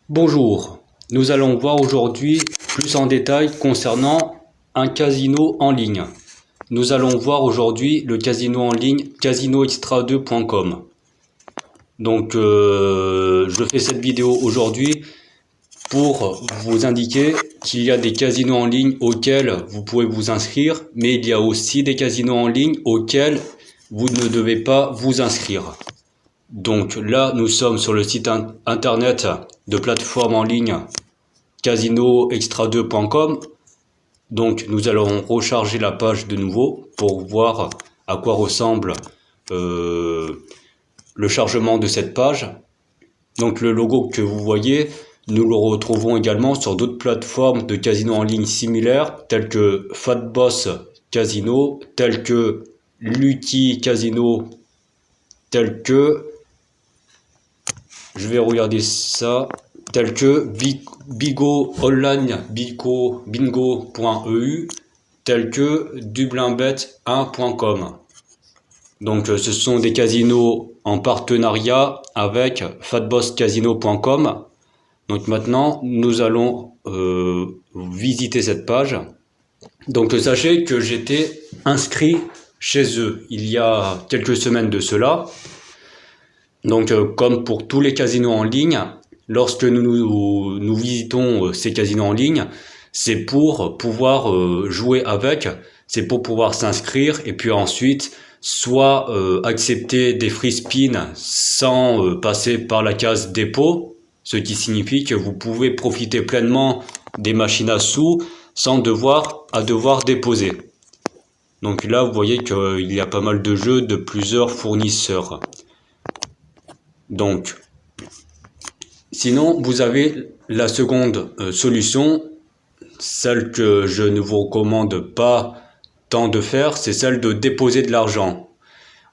Bonjour, nous allons voir aujourd'hui plus en détail concernant un casino en ligne. Nous allons voir aujourd'hui le casino en ligne casinoextra2.com. Donc je fais cette vidéo aujourd'hui pour vous indiquer qu'il y a des casinos en ligne auxquels vous pouvez vous inscrire, mais il y a aussi des casinos en ligne auxquels vous ne devez pas vous inscrire. Donc là, nous sommes sur le site internet de plateforme en ligne casinoextra2.com. Donc nous allons recharger la page de nouveau pour voir à quoi ressemble le chargement de cette page. Donc le logo que vous voyez, nous le retrouvons également sur d'autres plateformes de casinos en ligne similaires, telles que Fatboss Casino, telles que Lucky Casino, telles que, je vais regarder ça, telles que Bigo Online, bingo.eu, telles que dublinbet1.com. Donc ce sont des casinos en partenariat avec fatbosscasino.com. Donc maintenant, nous allons visiter cette page. Donc sachez que j'étais inscrit chez eux il y a quelques semaines de cela. Donc comme pour tous les casinos en ligne, lorsque nous visitons ces casinos en ligne, c'est pour pouvoir jouer avec, c'est pour pouvoir s'inscrire et puis ensuite soit accepter des free spins sans passer par la case dépôt, ce qui signifie que vous pouvez profiter pleinement des machines à sous sans devoir déposer. Donc là, vous voyez qu'il y a pas mal de jeux de plusieurs fournisseurs. Donc, sinon, vous avez la seconde solution, celle que je ne vous recommande pas tant de faire, c'est celle de déposer de l'argent.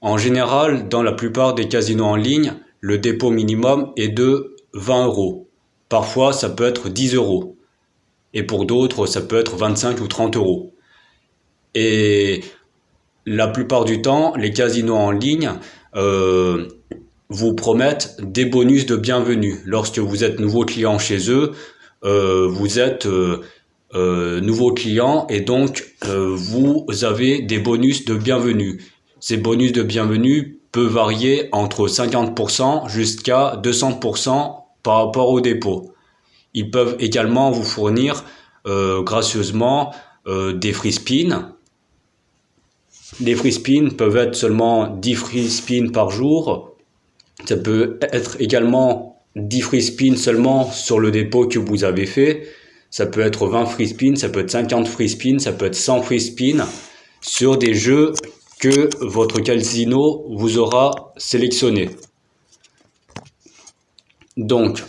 En général, dans la plupart des casinos en ligne, le dépôt minimum est de 20 €. Parfois, ça peut être 10 €. Et pour d'autres, ça peut être 25 ou 30 €. Et la plupart du temps, les casinos en ligne vous promettent des bonus de bienvenue. Lorsque vous êtes nouveau client chez eux, vous êtes nouveau client et donc vous avez des bonus de bienvenue. Ces bonus de bienvenue peuvent varier entre 50% jusqu'à 200% par rapport au dépôt. Ils peuvent également vous fournir gracieusement des free spins. Les free spins peuvent être seulement 10 free spins par jour. Ça peut être également 10 free spins seulement sur le dépôt que vous avez fait. Ça peut être 20 free spins, ça peut être 50 free spins, ça peut être 100 free spins sur des jeux que votre casino vous aura sélectionné. Donc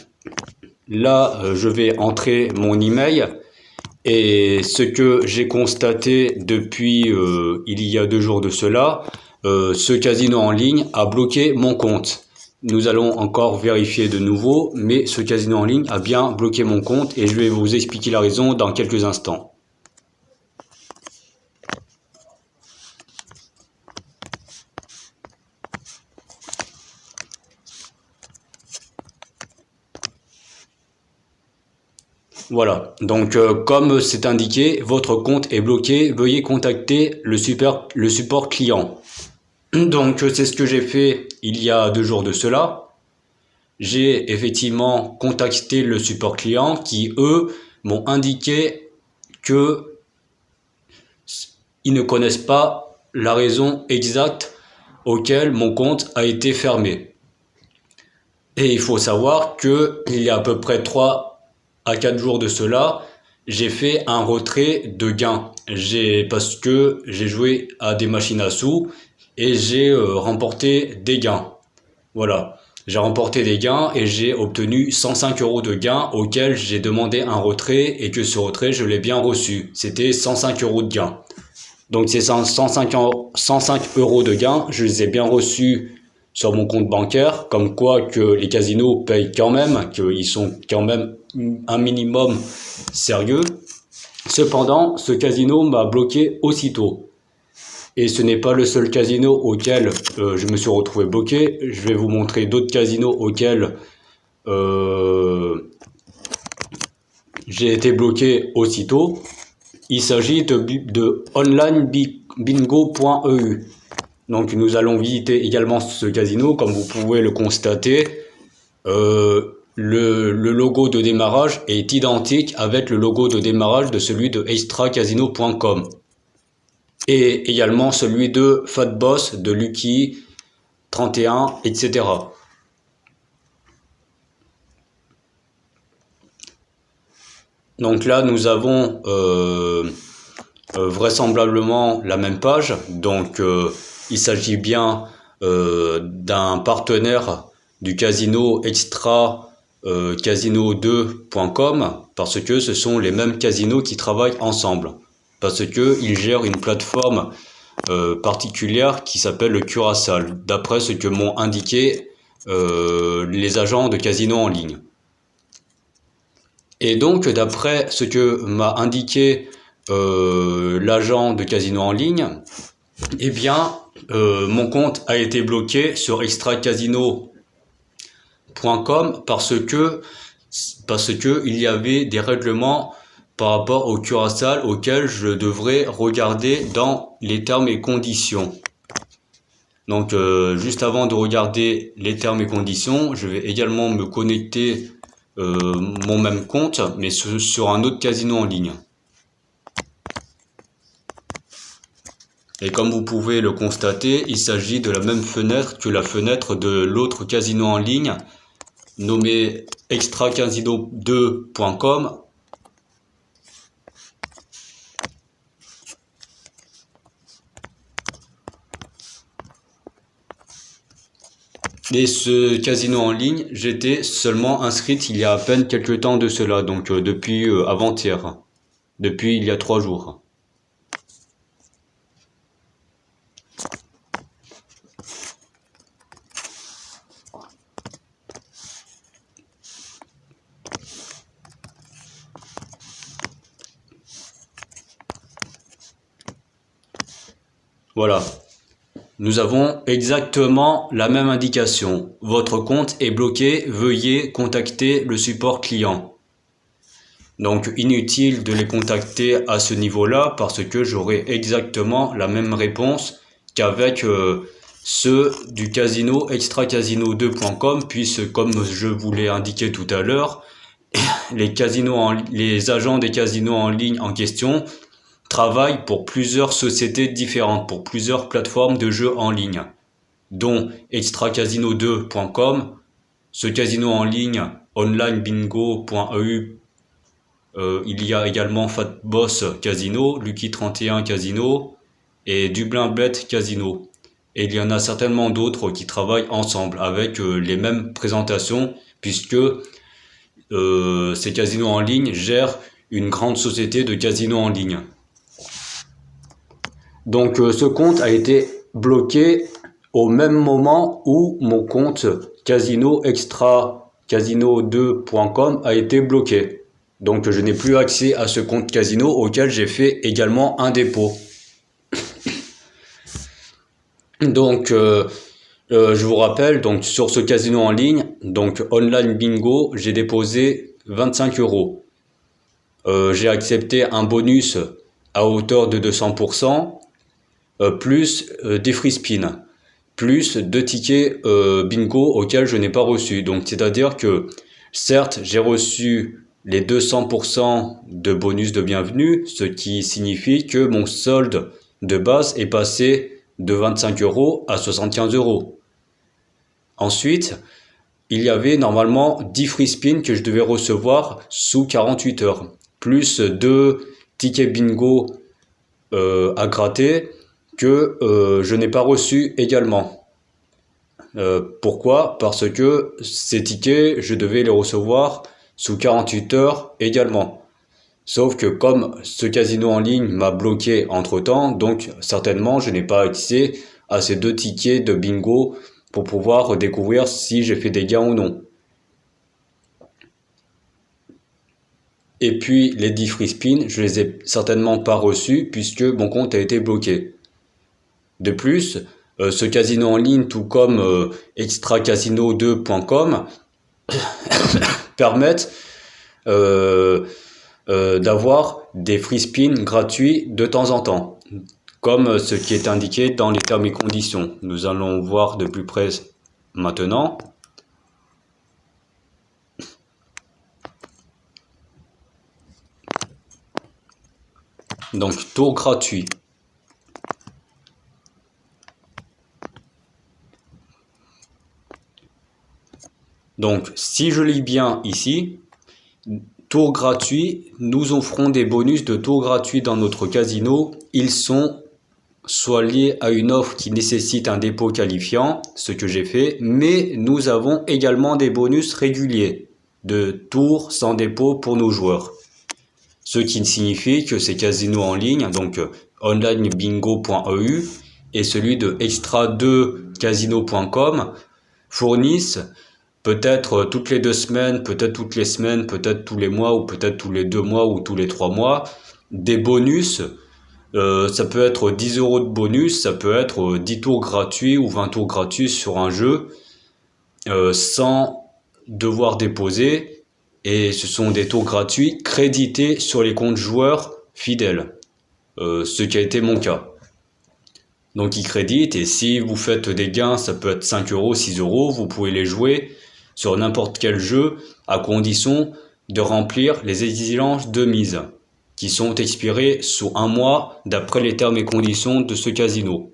là, je vais entrer mon email et ce que j'ai constaté depuis il y a 2 jours de cela, ce casino en ligne a bloqué mon compte. Nous allons encore vérifier de nouveau, mais ce casino en ligne a bien bloqué mon compte et je vais vous expliquer la raison dans quelques instants. Voilà, donc comme c'est indiqué, votre compte est bloqué, veuillez contacter le support client. Donc c'est ce que j'ai fait il y a 2 jours de cela. J'ai effectivement contacté le support client qui, eux, m'ont indiqué que ils ne connaissent pas la raison exacte auquel mon compte a été fermé. Et il faut savoir que il y a à peu près 3 à 4 jours de cela, j'ai fait un retrait de gains. Parce que j'ai joué à des machines à sous et j'ai remporté des gains. Voilà, j'ai remporté des gains et j'ai obtenu 105 € de gains auxquels j'ai demandé un retrait et que ce retrait, je l'ai bien reçu. C'était 105 € de gains. Donc ces 105 € de gains, je les ai bien reçus sur mon compte bancaire, comme quoi que les casinos payent quand même, qu'ils sont quand même un minimum sérieux. Cependant, ce casino m'a bloqué aussitôt. Et ce n'est pas le seul casino auquel je me suis retrouvé bloqué. Je vais vous montrer d'autres casinos auxquels j'ai été bloqué aussitôt. Il s'agit de onlinebingo.eu. Donc nous allons visiter également ce casino. Comme vous pouvez le constater, le logo de démarrage est identique avec le logo de démarrage de celui de extracasino.com et également celui de Fatboss, de Lucky 31, etc. Donc là, nous avons vraisemblablement la même page. Donc il s'agit bien d'un partenaire du casino extra casino2.com parce que ce sont les mêmes casinos qui travaillent ensemble. Parce qu'ils gèrent une plateforme particulière qui s'appelle le Curaçao, d'après ce que m'ont indiqué les agents de casinos en ligne. Et donc, d'après ce que m'a indiqué l'agent de casino en ligne, eh bien, mon compte a été bloqué sur extracasino.com parce que il y avait des règlements par rapport au Curaçao auxquels je devrais regarder dans les termes et conditions. Donc, juste avant de regarder les termes et conditions, je vais également me connecter mon même compte, mais sur un autre casino en ligne. Et comme vous pouvez le constater, il s'agit de la même fenêtre que la fenêtre de l'autre casino en ligne, nommé extracasino2.com. Et ce casino en ligne, j'étais seulement inscrite il y a à peine quelques temps de cela, donc depuis avant-hier, depuis il y a 3 jours. Voilà. Nous avons exactement la même indication. Votre compte est bloqué, veuillez contacter le support client. Donc inutile de les contacter à ce niveau-là parce que j'aurai exactement la même réponse qu'avec ceux du casino extracasino2.com, puisque comme je vous l'ai indiqué tout à l'heure, les agents des casinos en ligne en question travaille pour plusieurs sociétés différentes, pour plusieurs plateformes de jeux en ligne, dont extracasino2.com, ce casino en ligne onlinebingo.eu, il y a également Fatboss Casino, Lucky 31 Casino et Dublin Bet Casino. Et il y en a certainement d'autres qui travaillent ensemble avec les mêmes présentations, puisque ces casinos en ligne gèrent une grande société de casinos en ligne. Donc ce compte a été bloqué au même moment où mon compte casino extracasino2.com a été bloqué. Donc je n'ai plus accès à ce compte casino auquel j'ai fait également un dépôt. Donc je vous rappelle, donc sur ce casino en ligne, donc Online Bingo, j'ai déposé 25 €. J'ai accepté un bonus à hauteur de 200%. Plus des free spins, plus 2 tickets bingo auxquels je n'ai pas reçu. Donc c'est-à-dire que certes j'ai reçu les 200% de bonus de bienvenue, ce qui signifie que mon solde de base est passé de 25 € à 75 €. Ensuite, il y avait normalement 10 free spins que je devais recevoir sous 48 heures, plus 2 tickets bingo à gratter que je n'ai pas reçu également. Pourquoi? Parce que ces tickets, je devais les recevoir sous 48 heures également. Sauf que comme ce casino en ligne m'a bloqué entre-temps, donc certainement je n'ai pas accès à ces 2 tickets de bingo pour pouvoir découvrir si j'ai fait des gains ou non. Et puis les 10 free spins, je les ai certainement pas reçus puisque mon compte a été bloqué. De plus, ce casino en ligne, tout comme extracasino2.com, permettent d'avoir des free spins gratuits de temps en temps, comme ce qui est indiqué dans les termes et conditions. Nous allons voir de plus près maintenant. Donc tour gratuit. Donc si je lis bien ici, tour gratuit, nous offrons des bonus de tour gratuit dans notre casino. Ils sont soit liés à une offre qui nécessite un dépôt qualifiant, ce que j'ai fait, mais nous avons également des bonus réguliers de tours sans dépôt pour nos joueurs. Ce qui signifie que ces casinos en ligne, donc onlinebingo.eu et celui de extra2casino.com, fournissent peut-être toutes les 2 semaines, peut-être toutes les semaines, peut-être tous les mois, ou peut-être tous les 2 mois ou tous les 3 mois, des bonus. Ça peut être 10 € de bonus, ça peut être 10 tours gratuits ou 20 tours gratuits sur un jeu, sans devoir déposer. Et ce sont des tours gratuits crédités sur les comptes joueurs fidèles, ce qui a été mon cas. Donc ils créditent, et si vous faites des gains, ça peut être 5 €, 6 €, vous pouvez les jouer sur n'importe quel jeu, à condition de remplir les exigences de mise, qui sont expirées sous 1 mois d'après les termes et conditions de ce casino.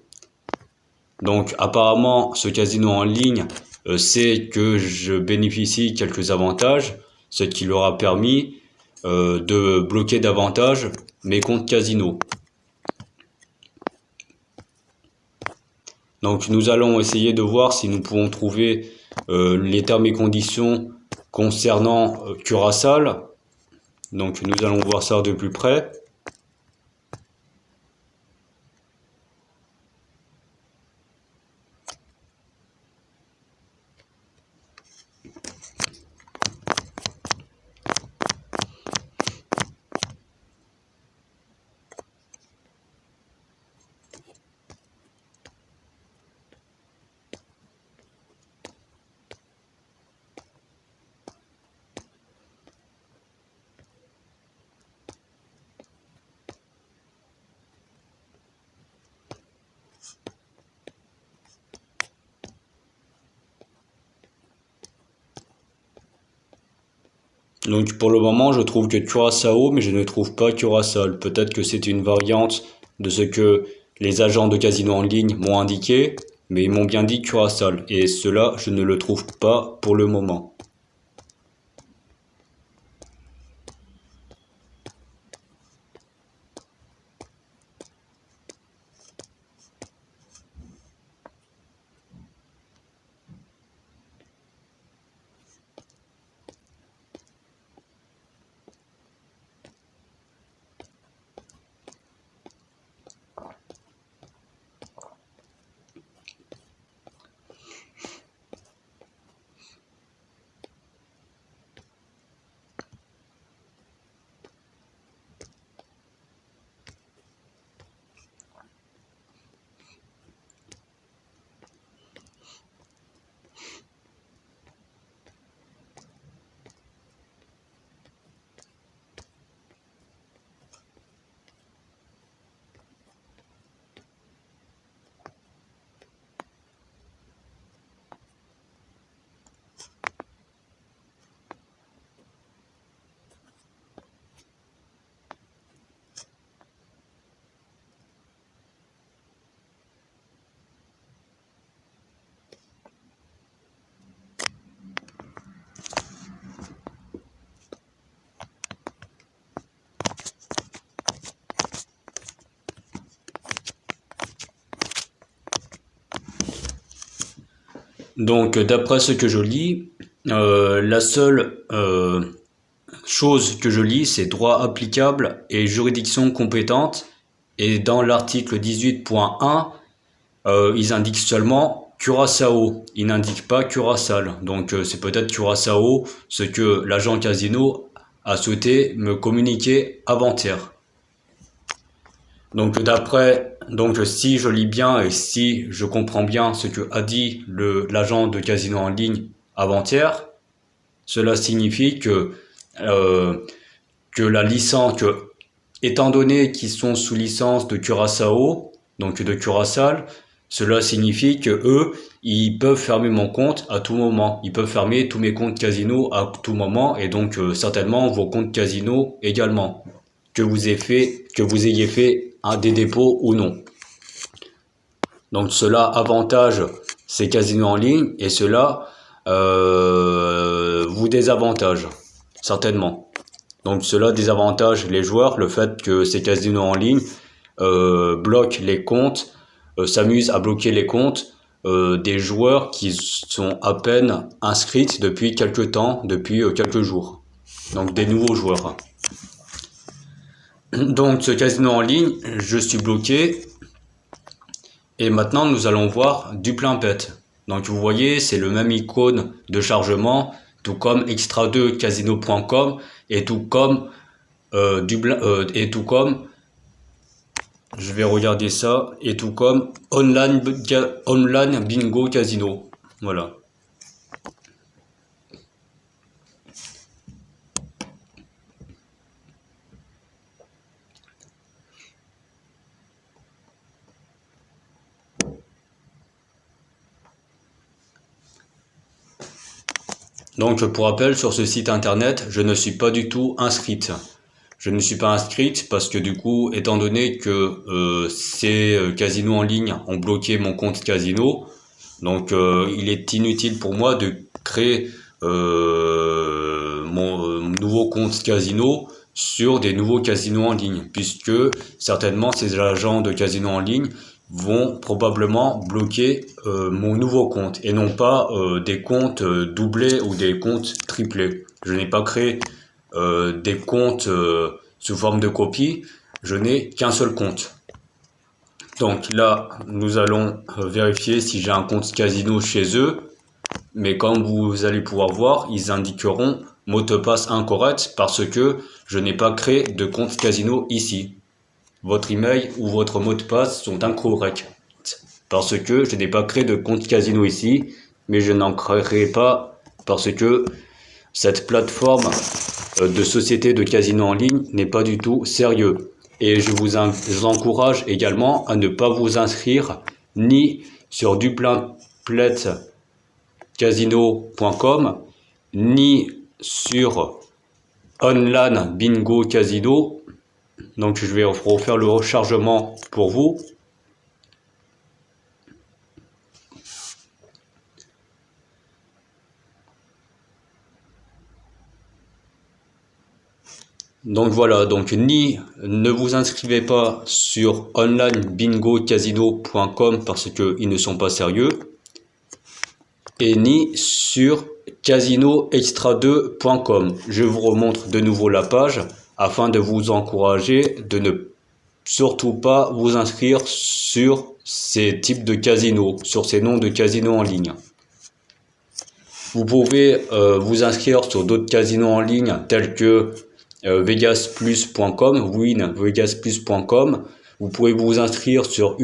Donc apparemment, ce casino en ligne sait que je bénéficie quelques avantages, ce qui leur a permis de bloquer davantage mes comptes casino. Donc nous allons essayer de voir si nous pouvons trouver les termes et conditions concernant Curaçao. Donc nous allons voir ça de plus près. Donc pour le moment, je trouve que Curaçao, mais je ne trouve pas Curaçao. Peut-être que c'est une variante de ce que les agents de casino en ligne m'ont indiqué, mais ils m'ont bien dit Curaçao. Et cela, je ne le trouve pas pour le moment. Donc d'après ce que je lis, la seule chose que je lis, c'est droit applicable et juridiction compétente. Et dans l'article 18.1, ils indiquent seulement Curaçao. Ils n'indiquent pas Curaçao. Donc c'est peut-être Curaçao, ce que l'agent casino a souhaité me communiquer avant-hier. Donc si je lis bien et si je comprends bien ce que a dit l'agent de casino en ligne avant-hier, cela signifie que que la licence, étant donné qu'ils sont sous licence de Curaçao, donc de Curaçao, cela signifie que eux, ils peuvent fermer mon compte à tout moment. Ils peuvent fermer tous mes comptes casino à tout moment et donc certainement vos comptes casino également, que vous ayez fait des dépôts ou non. Donc cela avantage ces casinos en ligne et cela vous désavantage certainement. Donc cela désavantage les joueurs, le fait que ces casinos en ligne bloquent les comptes, s'amusent à bloquer les comptes des joueurs qui sont à peine inscrits depuis quelques temps, depuis quelques jours. Donc des nouveaux joueurs. Donc ce casino en ligne, je suis bloqué. Et maintenant nous allons voir du plein pet. Donc vous voyez, c'est le même icône de chargement, tout comme extra2casino.com et tout comme je vais regarder ça, et tout comme online bingo casino. Voilà. Donc pour rappel, sur ce site internet, je ne suis pas du tout inscrite. Je ne suis pas inscrite parce que du coup, étant donné que ces casinos en ligne ont bloqué mon compte casino, donc il est inutile pour moi de créer mon nouveau compte casino sur des nouveaux casinos en ligne, puisque certainement ces agents de casinos en ligne vont probablement bloquer mon nouveau compte et non pas des comptes doublés ou des comptes triplés. Je n'ai pas créé des comptes sous forme de copie, je n'ai qu'un seul compte. Donc là, nous allons vérifier si j'ai un compte casino chez eux, mais comme vous allez pouvoir voir, ils indiqueront mot de passe incorrect parce que je n'ai pas créé de compte casino ici. Votre email ou votre mot de passe sont incorrects parce que je n'ai pas créé de compte casino ici, mais je n'en créerai pas parce que cette plateforme de société de casino en ligne n'est pas du tout sérieux. Et je vous encourage également à ne pas vous inscrire ni sur duplencasino.com ni sur online bingo casino. Donc je vais refaire le rechargement pour vous. Donc voilà, donc ne vous inscrivez pas sur onlinebingocasino.com parce qu'ils ne sont pas sérieux, et ni sur casinoextra2.com. Je vous remontre de nouveau la page afin de vous encourager de ne surtout pas vous inscrire sur ces types de casinos, sur ces noms de casinos en ligne. Vous pouvez vous inscrire sur d'autres casinos en ligne tels que vegasplus.com, winvegasplus.com. Vous pouvez vous inscrire sur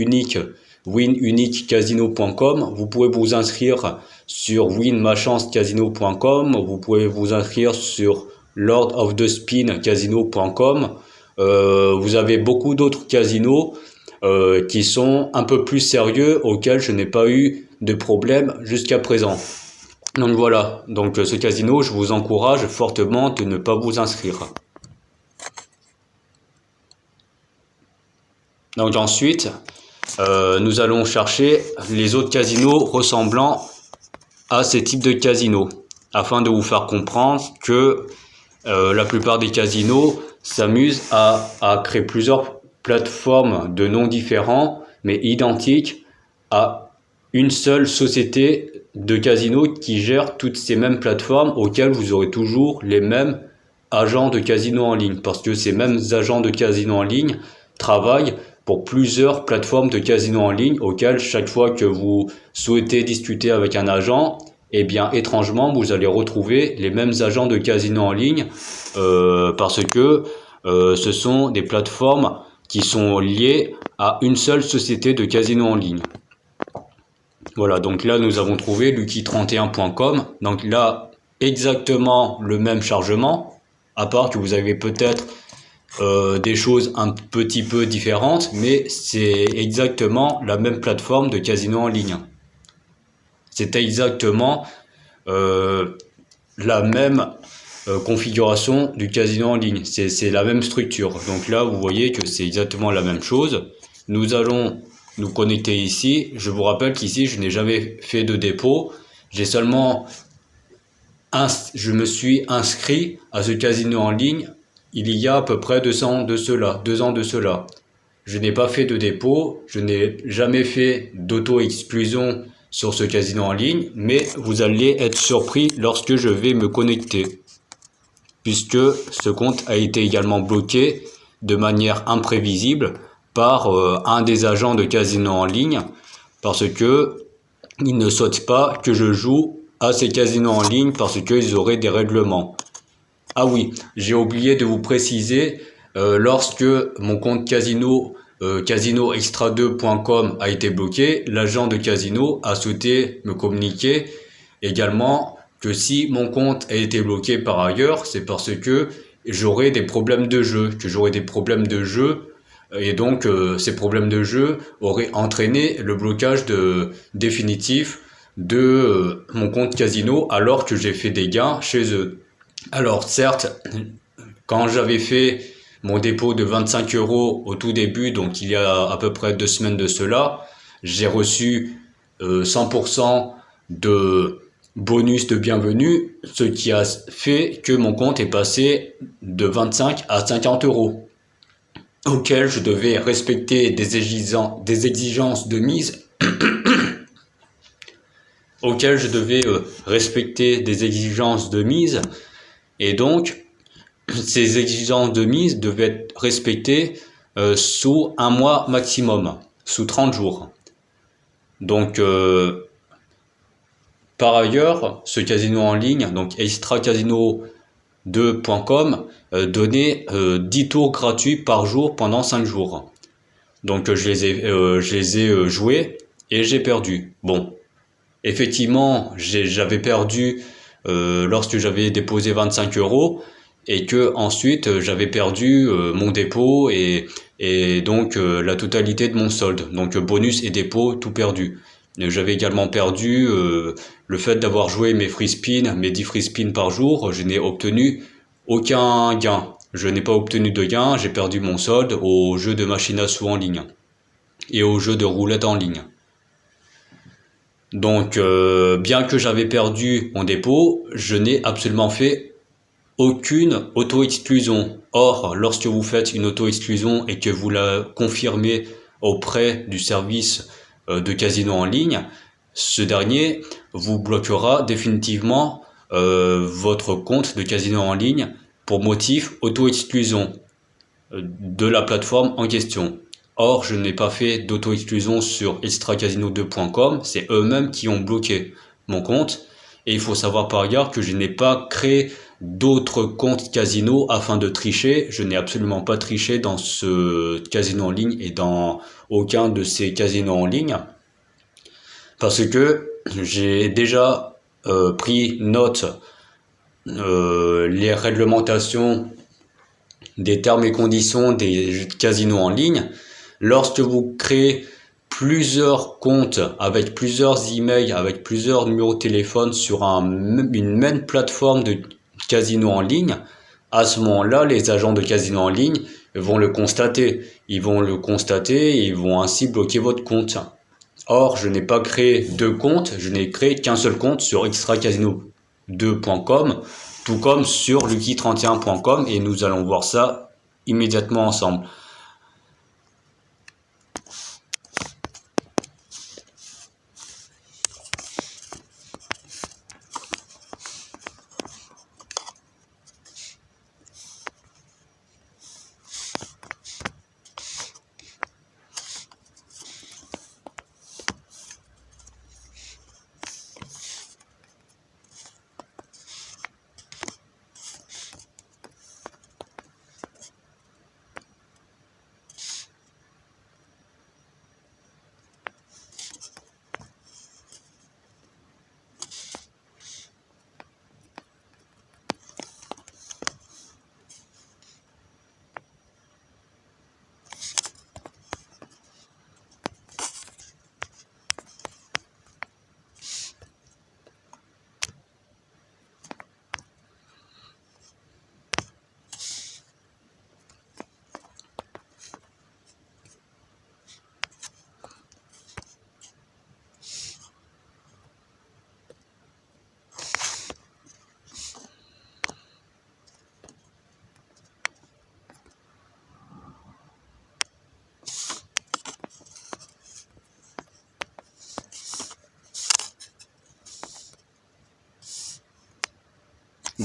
winuniquecasino.com. Vous pouvez vous inscrire sur winmachancecasino.com. Vous pouvez vous inscrire sur lordofthespin.casino.com. Vous avez beaucoup d'autres casinos qui sont un peu plus sérieux, auxquels je n'ai pas eu de problème jusqu'à présent. Donc voilà, donc ce casino, je vous encourage fortement de ne pas vous inscrire. Donc ensuite, nous allons chercher les autres casinos ressemblant à ces types de casinos, afin de vous faire comprendre que la plupart des casinos s'amusent à créer plusieurs plateformes de noms différents, mais identiques à une seule société de casinos qui gère toutes ces mêmes plateformes, auxquelles vous aurez toujours les mêmes agents de casinos en ligne, parce que ces mêmes agents de casinos en ligne travaillent pour plusieurs plateformes de casinos en ligne, auxquelles chaque fois que vous souhaitez discuter avec un agent, eh bien étrangement vous allez retrouver les mêmes agents de casinos en ligne, parce que ce sont des plateformes qui sont liées à une seule société de casinos en ligne. Voilà, donc là nous avons trouvé lucky31.com, donc là exactement le même chargement, à part que vous avez peut-être des choses un petit peu différentes, mais c'est exactement la même plateforme de casino en ligne. C'est exactement la même configuration du casino en ligne. C'est la même structure. Donc là, vous voyez que c'est exactement la même chose. Nous allons nous connecter ici. Je vous rappelle qu'ici, je n'ai jamais fait de dépôt. J'ai seulement je me suis inscrit à ce casino en ligne il y a à peu près 2 ans de cela. Je n'ai pas fait de dépôt, je n'ai jamais fait d'auto-exclusion sur ce casino en ligne, mais vous allez être surpris lorsque je vais me connecter, puisque ce compte a été également bloqué de manière imprévisible par un des agents de casino en ligne, parce que il ne souhaite pas que je joue à ces casinos en ligne parce qu'ils auraient des règlements. Ah oui, j'ai oublié de vous préciser, lorsque mon compte casino, casinoextra2.com a été bloqué, l'agent de casino a souhaité me communiquer également que si mon compte a été bloqué par ailleurs, c'est parce que j'aurais des problèmes de jeu, et donc ces problèmes de jeu auraient entraîné le blocage définitif de mon compte casino alors que j'ai fait des gains chez eux. Alors certes, quand j'avais fait mon dépôt de 25 euros au tout début, donc il y a à peu près 2 semaines de cela, j'ai reçu 100% de bonus de bienvenue, ce qui a fait que mon compte est passé de 25 à 50 euros, auquel je devais respecter des exigences de mise, auxquelles je devais respecter des exigences de mise, et donc ces exigences de mise devaient être respectées sous un mois maximum, sous 30 jours. Donc, par ailleurs, ce casino en ligne, donc extracasino2.com, donnait 10 tours gratuits par jour pendant 5 jours. Donc, je les ai joués et j'ai perdu. Bon, effectivement, j'avais perdu lorsque j'avais déposé 25 euros et que ensuite j'avais perdu mon dépôt et donc la totalité de mon solde. Donc bonus et dépôt, tout perdu. J'avais également perdu le fait d'avoir joué mes 10 free spins par jour. Je n'ai obtenu aucun gain. Je n'ai pas obtenu de gain, j'ai perdu mon solde au jeu de machine à sous en ligne et au jeu de roulette en ligne. Donc, bien que j'avais perdu mon dépôt, je n'ai absolument fait aucune auto-exclusion. Or, lorsque vous faites une auto-exclusion et que vous la confirmez auprès du service de casino en ligne, ce dernier vous bloquera définitivement votre compte de casino en ligne pour motif auto-exclusion de la plateforme en question. Or, je n'ai pas fait d'auto-exclusion sur extracasino2.com, c'est eux-mêmes qui ont bloqué mon compte. Et il faut savoir par ailleurs que je n'ai pas créé d'autres comptes casino afin de tricher. Je n'ai absolument pas triché dans ce casino en ligne et dans aucun de ces casinos en ligne. Parce que j'ai déjà pris note les réglementations des termes et conditions des casinos en ligne. Lorsque vous créez plusieurs comptes avec plusieurs emails, avec plusieurs numéros de téléphone sur une même plateforme de casino en ligne, à ce moment-là, les agents de casino en ligne vont le constater. Ils vont le constater et ils vont ainsi bloquer votre compte. Or, je n'ai pas créé 2 comptes, je n'ai créé qu'un seul compte sur extracasino2.com, tout comme sur lucky31.com, et nous allons voir ça immédiatement ensemble.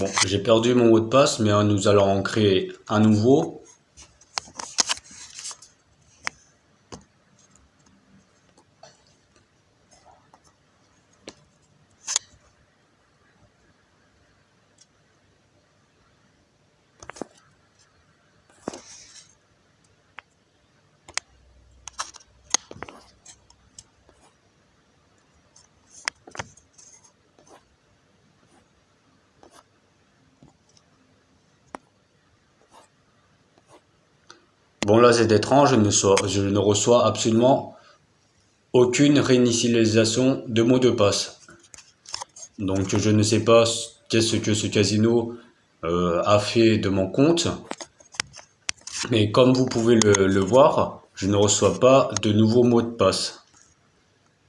Bon, j'ai perdu mon mot de passe, mais nous allons en créer un nouveau. Bon, là, c'est étrange, je ne reçois absolument aucune réinitialisation de mot de passe. Donc, je ne sais pas qu'est-ce que ce casino a fait de mon compte. Mais comme vous pouvez le voir, je ne reçois pas de nouveaux mots de passe.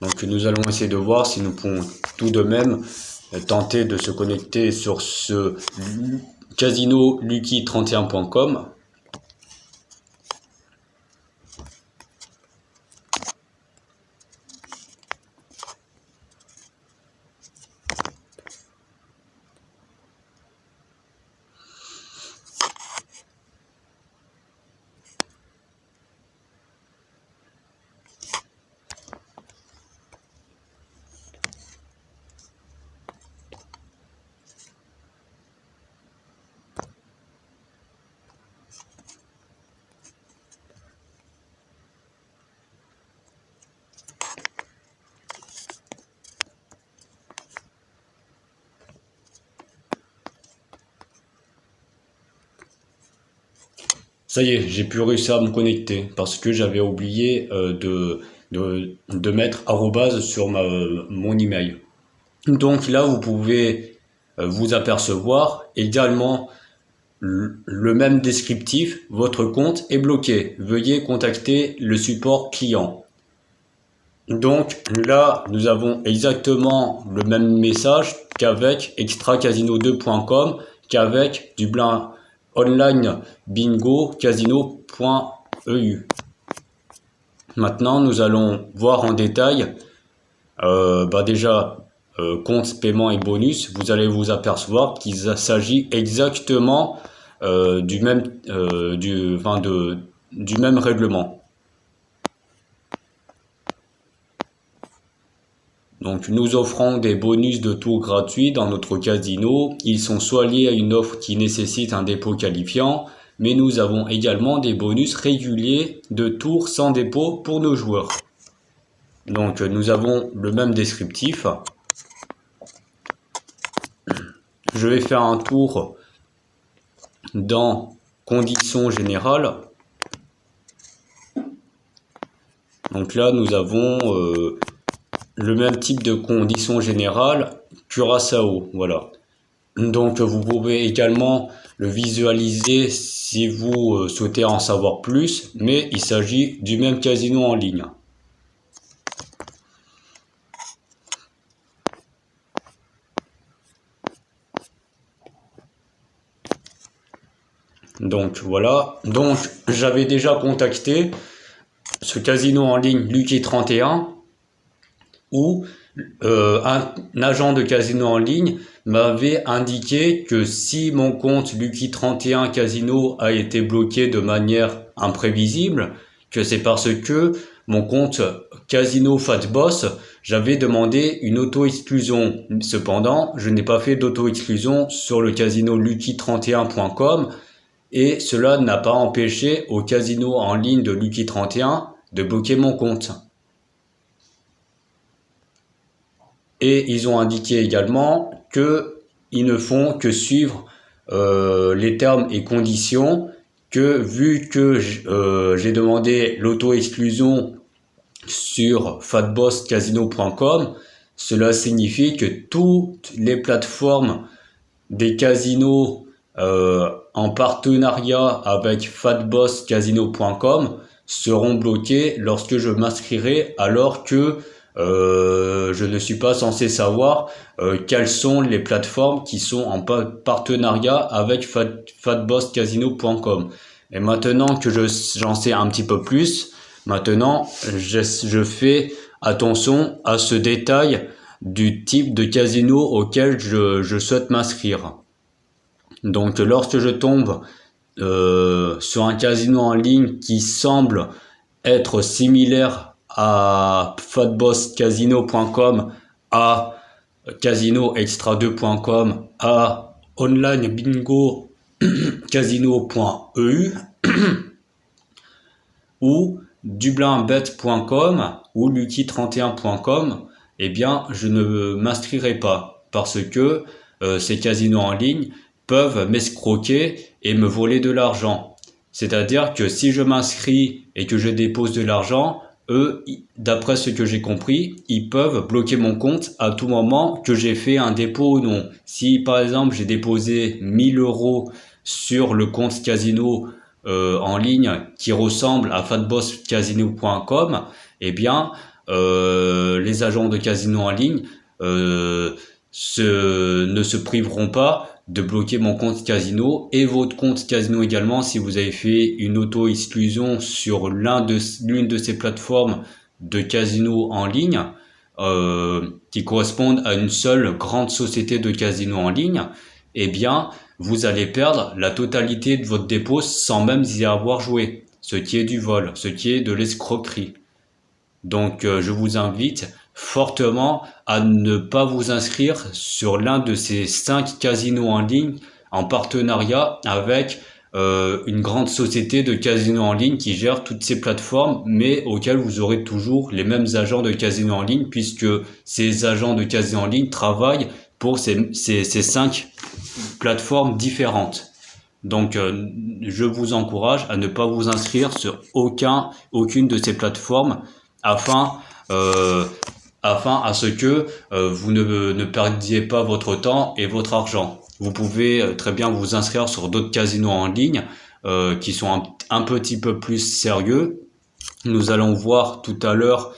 Donc, nous allons essayer de voir si nous pouvons tout de même tenter de se connecter sur ce casino lucky31.com. Ça y est, j'ai pu réussir à me connecter parce que j'avais oublié de mettre arrobase sur mon email. Donc là, vous pouvez vous apercevoir également le même descriptif, votre compte est bloqué. Veuillez contacter le support client. Donc là, nous avons exactement le même message qu'avec extracasino2.com, qu'avec Dublin Online Bingo Casino.eu. Maintenant, nous allons voir en détail, déjà, compte, paiement et bonus. Vous allez vous apercevoir qu'il s'agit exactement du même règlement. Donc, nous offrons des bonus de tours gratuits dans notre casino. Ils sont soit liés à une offre qui nécessite un dépôt qualifiant, mais nous avons également des bonus réguliers de tours sans dépôt pour nos joueurs. Donc, nous avons le même descriptif. Je vais faire un tour dans conditions générales. Donc là, nous avons le même type de conditions générales, Curaçao, voilà. Donc vous pouvez également le visualiser si vous souhaitez en savoir plus, mais il s'agit du même casino en ligne. Donc voilà, donc j'avais déjà contacté ce casino en ligne Lucky31 où un agent de casino en ligne m'avait indiqué que si mon compte Lucky31 Casino a été bloqué de manière imprévisible, que c'est parce que mon compte Casino Fatboss, j'avais demandé une auto-exclusion. Cependant, je n'ai pas fait d'auto-exclusion sur le casino Lucky31.com et cela n'a pas empêché au casino en ligne de Lucky31 de bloquer mon compte. Et ils ont indiqué également qu'ils ne font que suivre les termes et conditions, que vu que j'ai demandé l'auto-exclusion sur fatbosscasino.com, cela signifie que toutes les plateformes des casinos en partenariat avec fatbosscasino.com seront bloquées lorsque je m'inscrirai, alors que je ne suis pas censé savoir quelles sont les plateformes qui sont en partenariat avec fatbosscasino.com. Et maintenant que j'en sais un petit peu plus, maintenant je fais attention à ce détail du type de casino auquel je souhaite m'inscrire. Donc lorsque je tombe sur un casino en ligne qui semble être similaire à fatbosscasino.com, à casinoextra2.com, à onlinebingocasino.eu ou dublinbet.com ou lucky31.com, eh bien je ne m'inscrirai pas parce que ces casinos en ligne peuvent m'escroquer et me voler de l'argent. C'est-à-dire que si je m'inscris et que je dépose de l'argent, eux, d'après ce que j'ai compris, ils peuvent bloquer mon compte à tout moment que j'ai fait un dépôt ou non. Si par exemple j'ai déposé 1000 € sur le compte casino en ligne qui ressemble à fatbosscasino.com, eh bien les agents de casino en ligne ne se priveront pas de bloquer mon compte casino et votre compte casino également si vous avez fait une auto-exclusion sur l'une de ces plateformes de casino en ligne qui correspondent à une seule grande société de casino en ligne, eh bien vous allez perdre la totalité de votre dépôt sans même y avoir joué, ce qui est du vol, ce qui est de l'escroquerie. Donc je vous invite fortement à ne pas vous inscrire sur l'un de ces 5 casinos en ligne en partenariat avec une grande société de casinos en ligne qui gère toutes ces plateformes, mais auxquelles vous aurez toujours les mêmes agents de casinos en ligne, puisque ces agents de casinos en ligne travaillent pour ces 5 plateformes différentes. Donc je vous encourage à ne pas vous inscrire sur aucune de ces plateformes afin à ce que vous ne perdiez pas votre temps et votre argent. Vous pouvez très bien vous inscrire sur d'autres casinos en ligne qui sont un petit peu plus sérieux. Nous allons voir tout à l'heure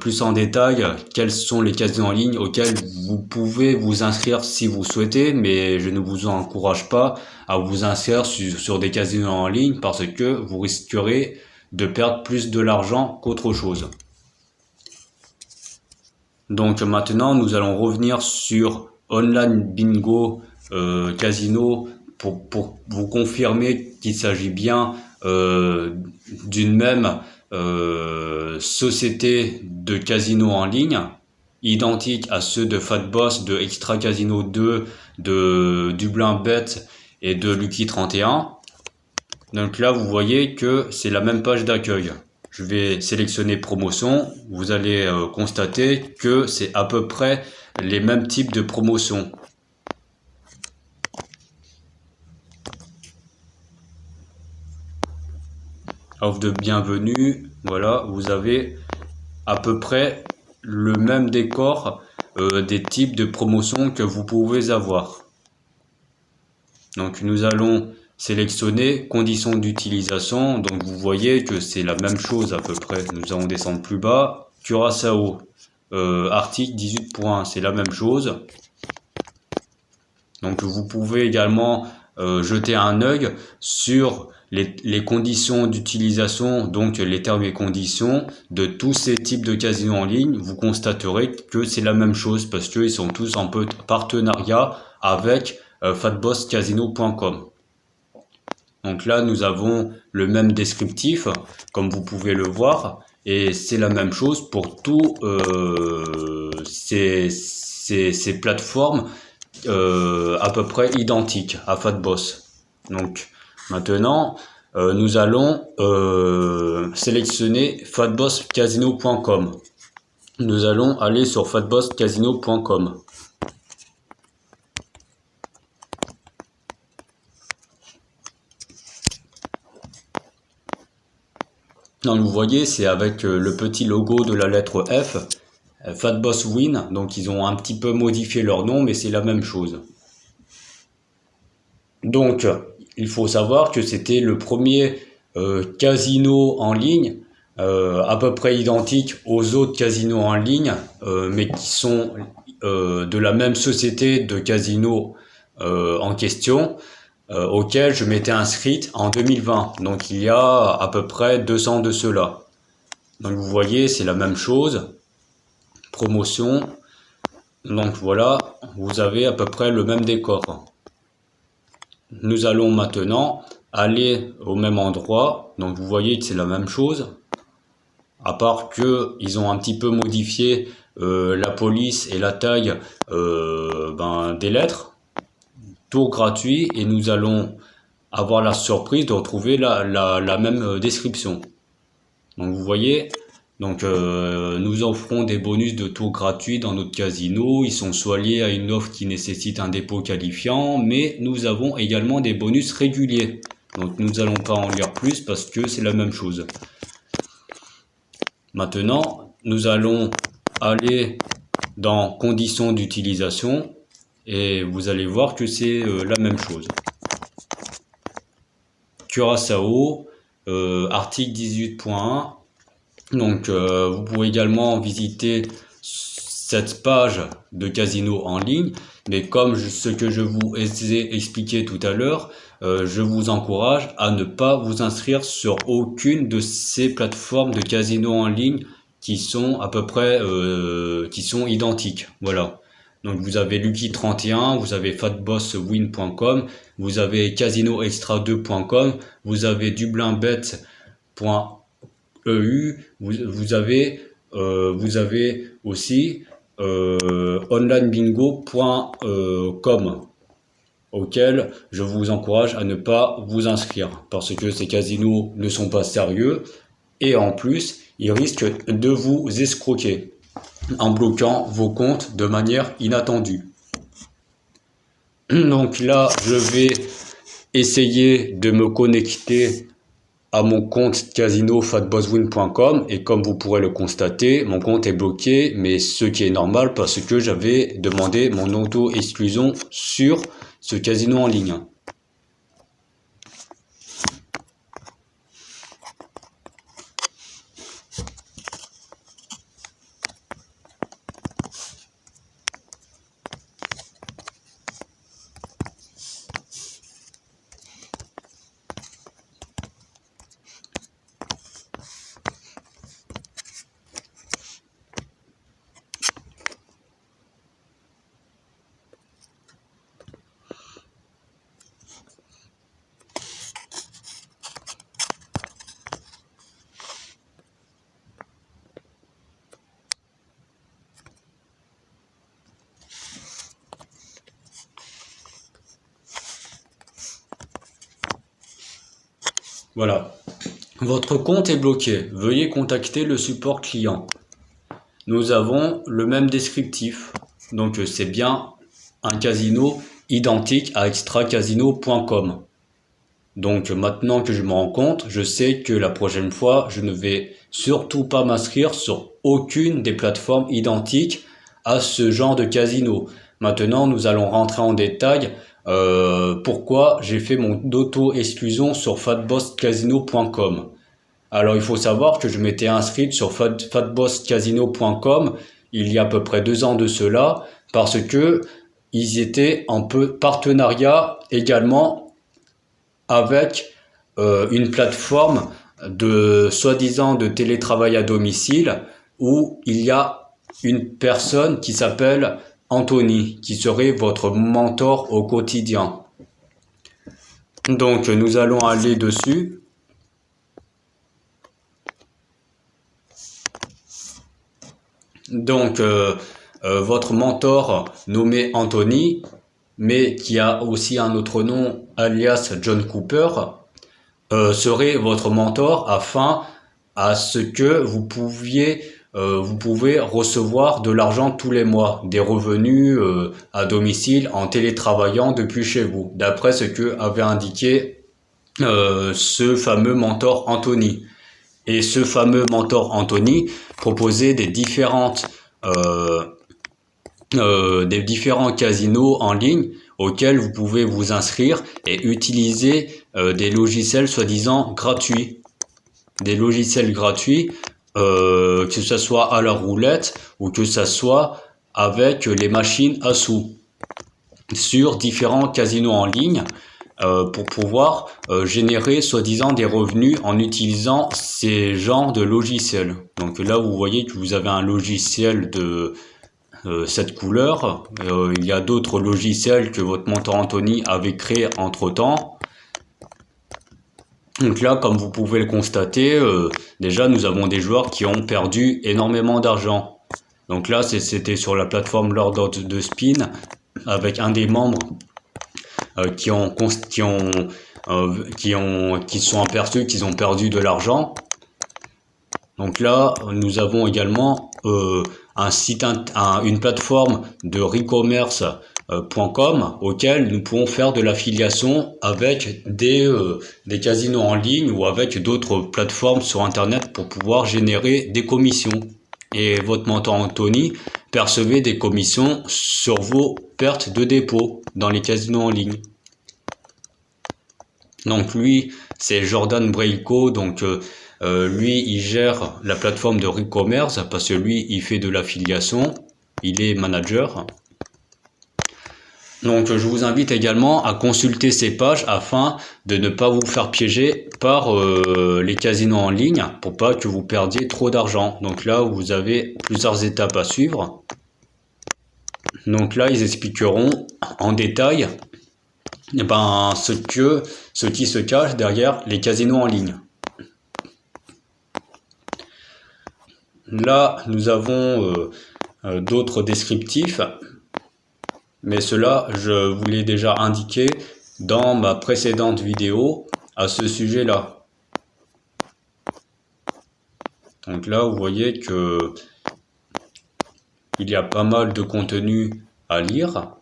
plus en détail quels sont les casinos en ligne auxquels vous pouvez vous inscrire si vous souhaitez, mais je ne vous encourage pas à vous inscrire sur des casinos en ligne parce que vous risquerez de perdre plus de l'argent qu'autre chose. Donc maintenant, nous allons revenir sur Online Bingo Casino pour vous confirmer qu'il s'agit bien d'une même société de casino en ligne, identique à ceux de Fatboss, de Extra Casino 2, de Dublinbet et de Lucky31. Donc là, vous voyez que c'est la même page d'accueil. Je vais sélectionner promotion. Vous allez constater que c'est à peu près les mêmes types de promotions. Offre de bienvenue, voilà, vous avez à peu près le même décor des types de promotions que vous pouvez avoir. Donc nous allons sélectionner conditions d'utilisation. Donc vous voyez que c'est la même chose à peu près. Nous allons descendre plus bas. Curaçao, article 18 points, c'est la même chose. Donc vous pouvez également jeter un œil sur les conditions d'utilisation, donc les termes et conditions de tous ces types de casinos en ligne. Vous constaterez que c'est la même chose parce qu'ils sont tous en partenariat avec fatbosscasino.com. Donc là, nous avons le même descriptif, comme vous pouvez le voir, et c'est la même chose pour tous ces plateformes à peu près identiques à Fatboss. Donc maintenant, nous allons sélectionner fatbosscasino.com. Nous allons aller sur fatbosscasino.com. Donc vous voyez, c'est avec le petit logo de la lettre F, Fatboss Win, donc ils ont un petit peu modifié leur nom, mais c'est la même chose. Donc, il faut savoir que c'était le premier casino en ligne, à peu près identique aux autres casinos en ligne, mais qui sont de la même société de casinos en question, auquel je m'étais inscrite en 2020. Donc il y a à peu près 2 ans de cela. Donc vous voyez, c'est la même chose. Promotion. Donc voilà, vous avez à peu près le même décor. nous allons maintenant aller au même endroit. Donc vous voyez que c'est la même chose, à part que ils ont un petit peu modifié la police et la taille des lettres. Tour gratuit, et nous allons avoir la surprise de retrouver la même description. Donc vous voyez, nous offrons des bonus de tour gratuits dans notre casino. Ils sont soit liés à une offre qui nécessite un dépôt qualifiant, mais nous avons également des bonus réguliers. Donc nous n'allons pas en lire plus parce que c'est la même chose. Maintenant, nous allons aller dans conditions d'utilisation et vous allez voir que c'est la même chose. Curaçao, article 18.1. Donc vous pouvez également visiter cette page de casino en ligne, mais comme ce que je vous ai expliqué tout à l'heure, je vous encourage à ne pas vous inscrire sur aucune de ces plateformes de casino en ligne qui sont à peu près qui sont identiques. Voilà. Donc vous avez Lucky31, vous avez fatbosswin.com, vous avez casinoextra2.com, vous avez dublinbet.eu, vous avez aussi onlinebingo.com, auquel je vous encourage à ne pas vous inscrire parce que ces casinos ne sont pas sérieux et en plus ils risquent de vous escroquer en bloquant vos comptes de manière inattendue. Donc là, je vais essayer de me connecter à mon compte casino fatbosswin.com et comme vous pourrez le constater, mon compte est bloqué, mais ce qui est normal parce que j'avais demandé mon auto-exclusion sur ce casino en ligne. Voilà. Votre compte est bloqué. Veuillez contacter le support client. Nous avons le même descriptif. Donc c'est bien un casino identique à extracasino.com. Donc maintenant que je me rends compte, je sais que la prochaine fois, je ne vais surtout pas m'inscrire sur aucune des plateformes identiques à ce genre de casino. Maintenant, nous allons rentrer en détail pourquoi j'ai fait mon auto-exclusion sur fatbosscasino.com. Alors il faut savoir que je m'étais inscrit sur fatbosscasino.com il y a à peu près 2 ans de cela parce que ils étaient en partenariat également avec une plateforme de soi-disant de télétravail à domicile où il y a une personne qui s'appelle Anthony, qui serait votre mentor au quotidien. Donc nous allons aller dessus. Donc votre mentor nommé Anthony, mais qui a aussi un autre nom alias John Cooper, serait votre mentor afin à ce que vous pouvez recevoir de l'argent tous les mois, des revenus à domicile en télétravaillant depuis chez vous, d'après ce que avait indiqué ce fameux mentor Anthony. Et ce fameux mentor Anthony proposait des différents casinos en ligne auxquels vous pouvez vous inscrire et utiliser des logiciels soi-disant gratuits. Des logiciels gratuits, que ce soit à la roulette ou que ce soit avec les machines à sous sur différents casinos en ligne pour pouvoir générer soi-disant des revenus en utilisant ces genres de logiciels. Donc là, vous voyez que vous avez un logiciel cette couleur. Il y a d'autres logiciels que votre mentor Anthony avait créés entre-temps. Donc là, comme vous pouvez le constater, déjà nous avons des joueurs qui ont perdu énormément d'argent. Donc là, c'était sur la plateforme Lord of the Spin, avec un des membres qui se sont aperçus qu'ils ont perdu de l'argent. Donc là, nous avons également une plateforme de recommerce.com auquel nous pouvons faire de l'affiliation avec des casinos en ligne ou avec d'autres plateformes sur Internet pour pouvoir générer des commissions. Et votre mentor Anthony percevait des commissions sur vos pertes de dépôt dans les casinos en ligne. Donc lui, c'est Jordan Breilko, donc lui, il gère la plateforme de e-commerce parce que lui, il fait de l'affiliation, il est manager. Donc je vous invite également à consulter ces pages afin de ne pas vous faire piéger par les casinos en ligne pour pas que vous perdiez trop d'argent. Donc là, vous avez plusieurs étapes à suivre. Donc là, ils expliqueront en détail ce qui se cache derrière les casinos en ligne. Là, nous avons d'autres descriptifs, mais cela, je vous l'ai déjà indiqué dans ma précédente vidéo à ce sujet-là. Donc là, vous voyez que il y a pas mal de contenu à lire.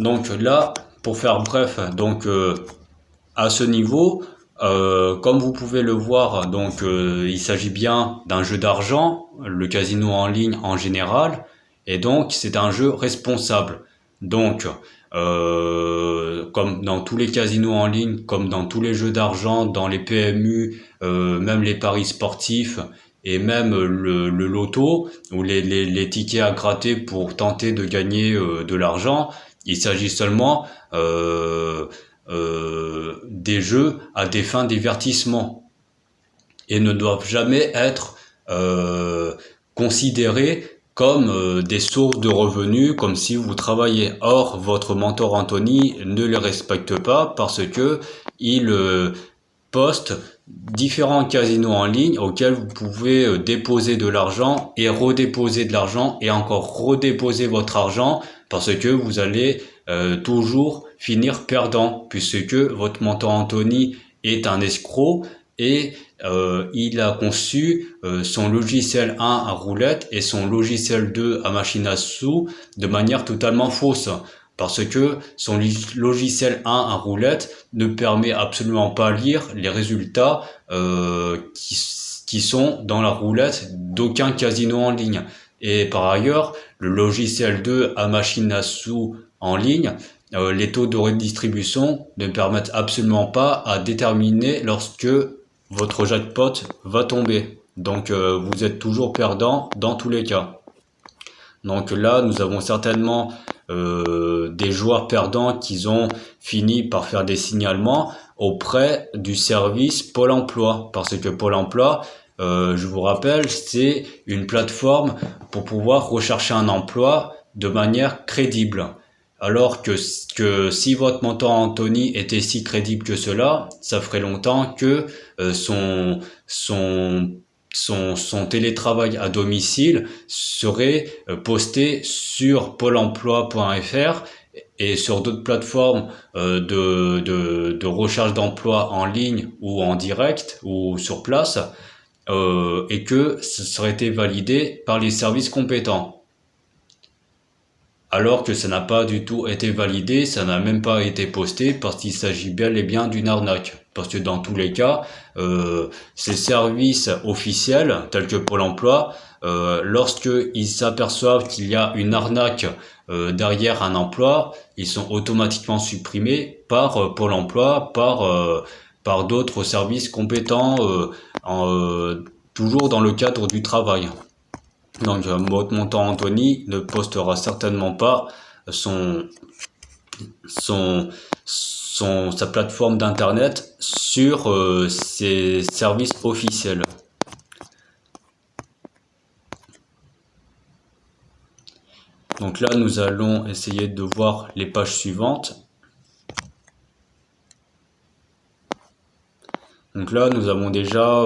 Donc là, pour faire bref, donc à ce niveau, comme vous pouvez le voir, donc il s'agit bien d'un jeu d'argent, le casino en ligne en général, et donc c'est un jeu responsable. Donc, comme dans tous les casinos en ligne, comme dans tous les jeux d'argent, dans les PMU, même les paris sportifs et même le loto ou les tickets à gratter pour tenter de gagner de l'argent, il s'agit seulement des jeux à des fins de divertissement et ne doivent jamais être considérés comme des sources de revenus, comme si vous travaillez. Or, votre mentor Anthony ne les respecte pas parce que il poste différents casinos en ligne auxquels vous pouvez déposer de l'argent et redéposer de l'argent et encore redéposer votre argent parce que vous allez toujours finir perdant puisque votre mentor Anthony est un escroc et il a conçu son logiciel 1 à roulette et son logiciel 2 à machine à sous de manière totalement fausse. Parce que son logiciel 1 à roulette ne permet absolument pas de lire les résultats qui sont dans la roulette d'aucun casino en ligne. Et par ailleurs, le logiciel 2 à machine à sous en ligne, les taux de redistribution ne permettent absolument pas à déterminer lorsque votre jackpot va tomber. Donc vous êtes toujours perdant dans tous les cas. Donc là, nous avons certainement des joueurs perdants qui ont fini par faire des signalements auprès du service Pôle emploi. Parce que Pôle emploi, je vous rappelle, c'est une plateforme pour pouvoir rechercher un emploi de manière crédible. Alors que si votre mentor Anthony était si crédible que cela, ça ferait longtemps que son télétravail à domicile serait posté sur pôle emploi.fr et sur d'autres plateformes de recherche d'emploi en ligne ou en direct ou sur place et que ce serait été validé par les services compétents. Alors que ça n'a pas du tout été validé, ça n'a même pas été posté parce qu'il s'agit bel et bien d'une arnaque. Parce que dans tous les cas, ces services officiels, tels que Pôle emploi, lorsqu'ils s'aperçoivent qu'il y a une arnaque derrière un emploi, ils sont automatiquement supprimés par Pôle emploi, par d'autres services compétents, toujours dans le cadre du travail. Donc votre montant Anthony ne postera certainement pas sa plateforme d'internet sur ses services officiels. Donc là, nous allons essayer de voir les pages suivantes. Donc là, nous avons déjà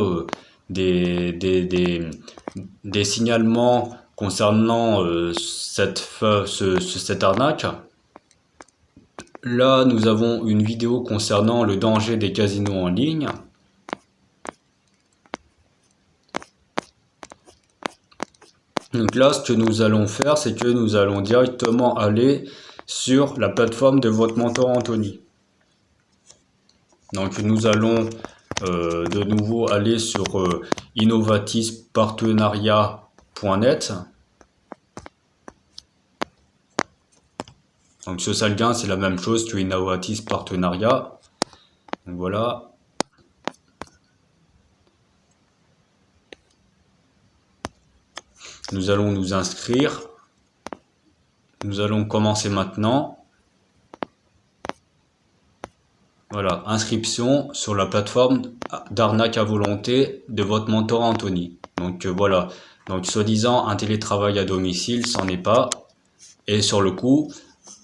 des signalements concernant cette arnaque. Là, nous avons une vidéo concernant le danger des casinos en ligne. Donc là, ce que nous allons faire, c'est que nous allons directement aller sur la plateforme de votre mentor Anthony. Donc nous allons de nouveau aller sur innovatispartenariat.net. Donc ce Salguin, c'est la même chose que Innovatis Partenariat. Donc voilà. Nous allons nous inscrire. Nous allons commencer maintenant. Voilà, inscription sur la plateforme d'arnaque à volonté de votre mentor Anthony. Donc voilà, donc soi-disant un télétravail à domicile, c'en est pas. Et sur le coup,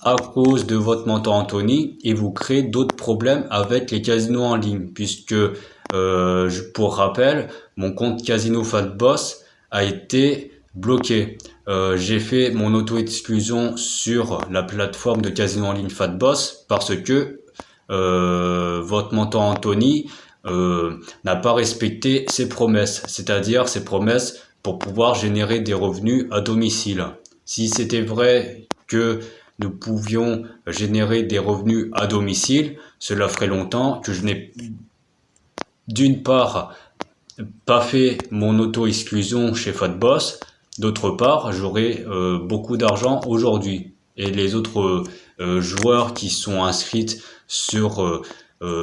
à cause de votre mentor Anthony, il vous crée d'autres problèmes avec les casinos en ligne, puisque pour rappel, mon compte Casino Fatboss a été bloqué. J'ai fait mon auto-exclusion sur la plateforme de casino en ligne Fatboss parce que votre mentor Anthony n'a pas respecté ses promesses, c'est-à-dire ses promesses pour pouvoir générer des revenus à domicile. Si c'était vrai que nous pouvions générer des revenus à domicile, cela ferait longtemps que je n'ai d'une part pas fait mon auto-exclusion chez Fatboss, d'autre part j'aurais beaucoup d'argent aujourd'hui. Et les autres joueurs qui sont inscrits sur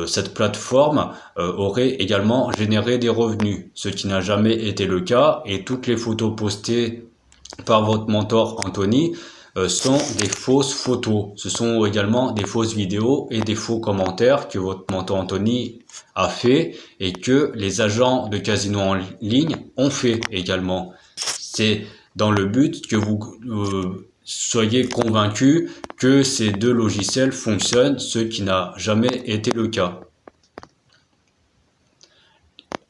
cette plateforme auraient également généré des revenus, ce qui n'a jamais été le cas, et toutes les photos postées par votre mentor Anthony sont des fausses photos. Ce sont également des fausses vidéos et des faux commentaires que votre mentor Anthony a fait et que les agents de casino en ligne ont fait également. C'est dans le but que vous soyez convaincus que ces deux logiciels fonctionnent, ce qui n'a jamais été le cas.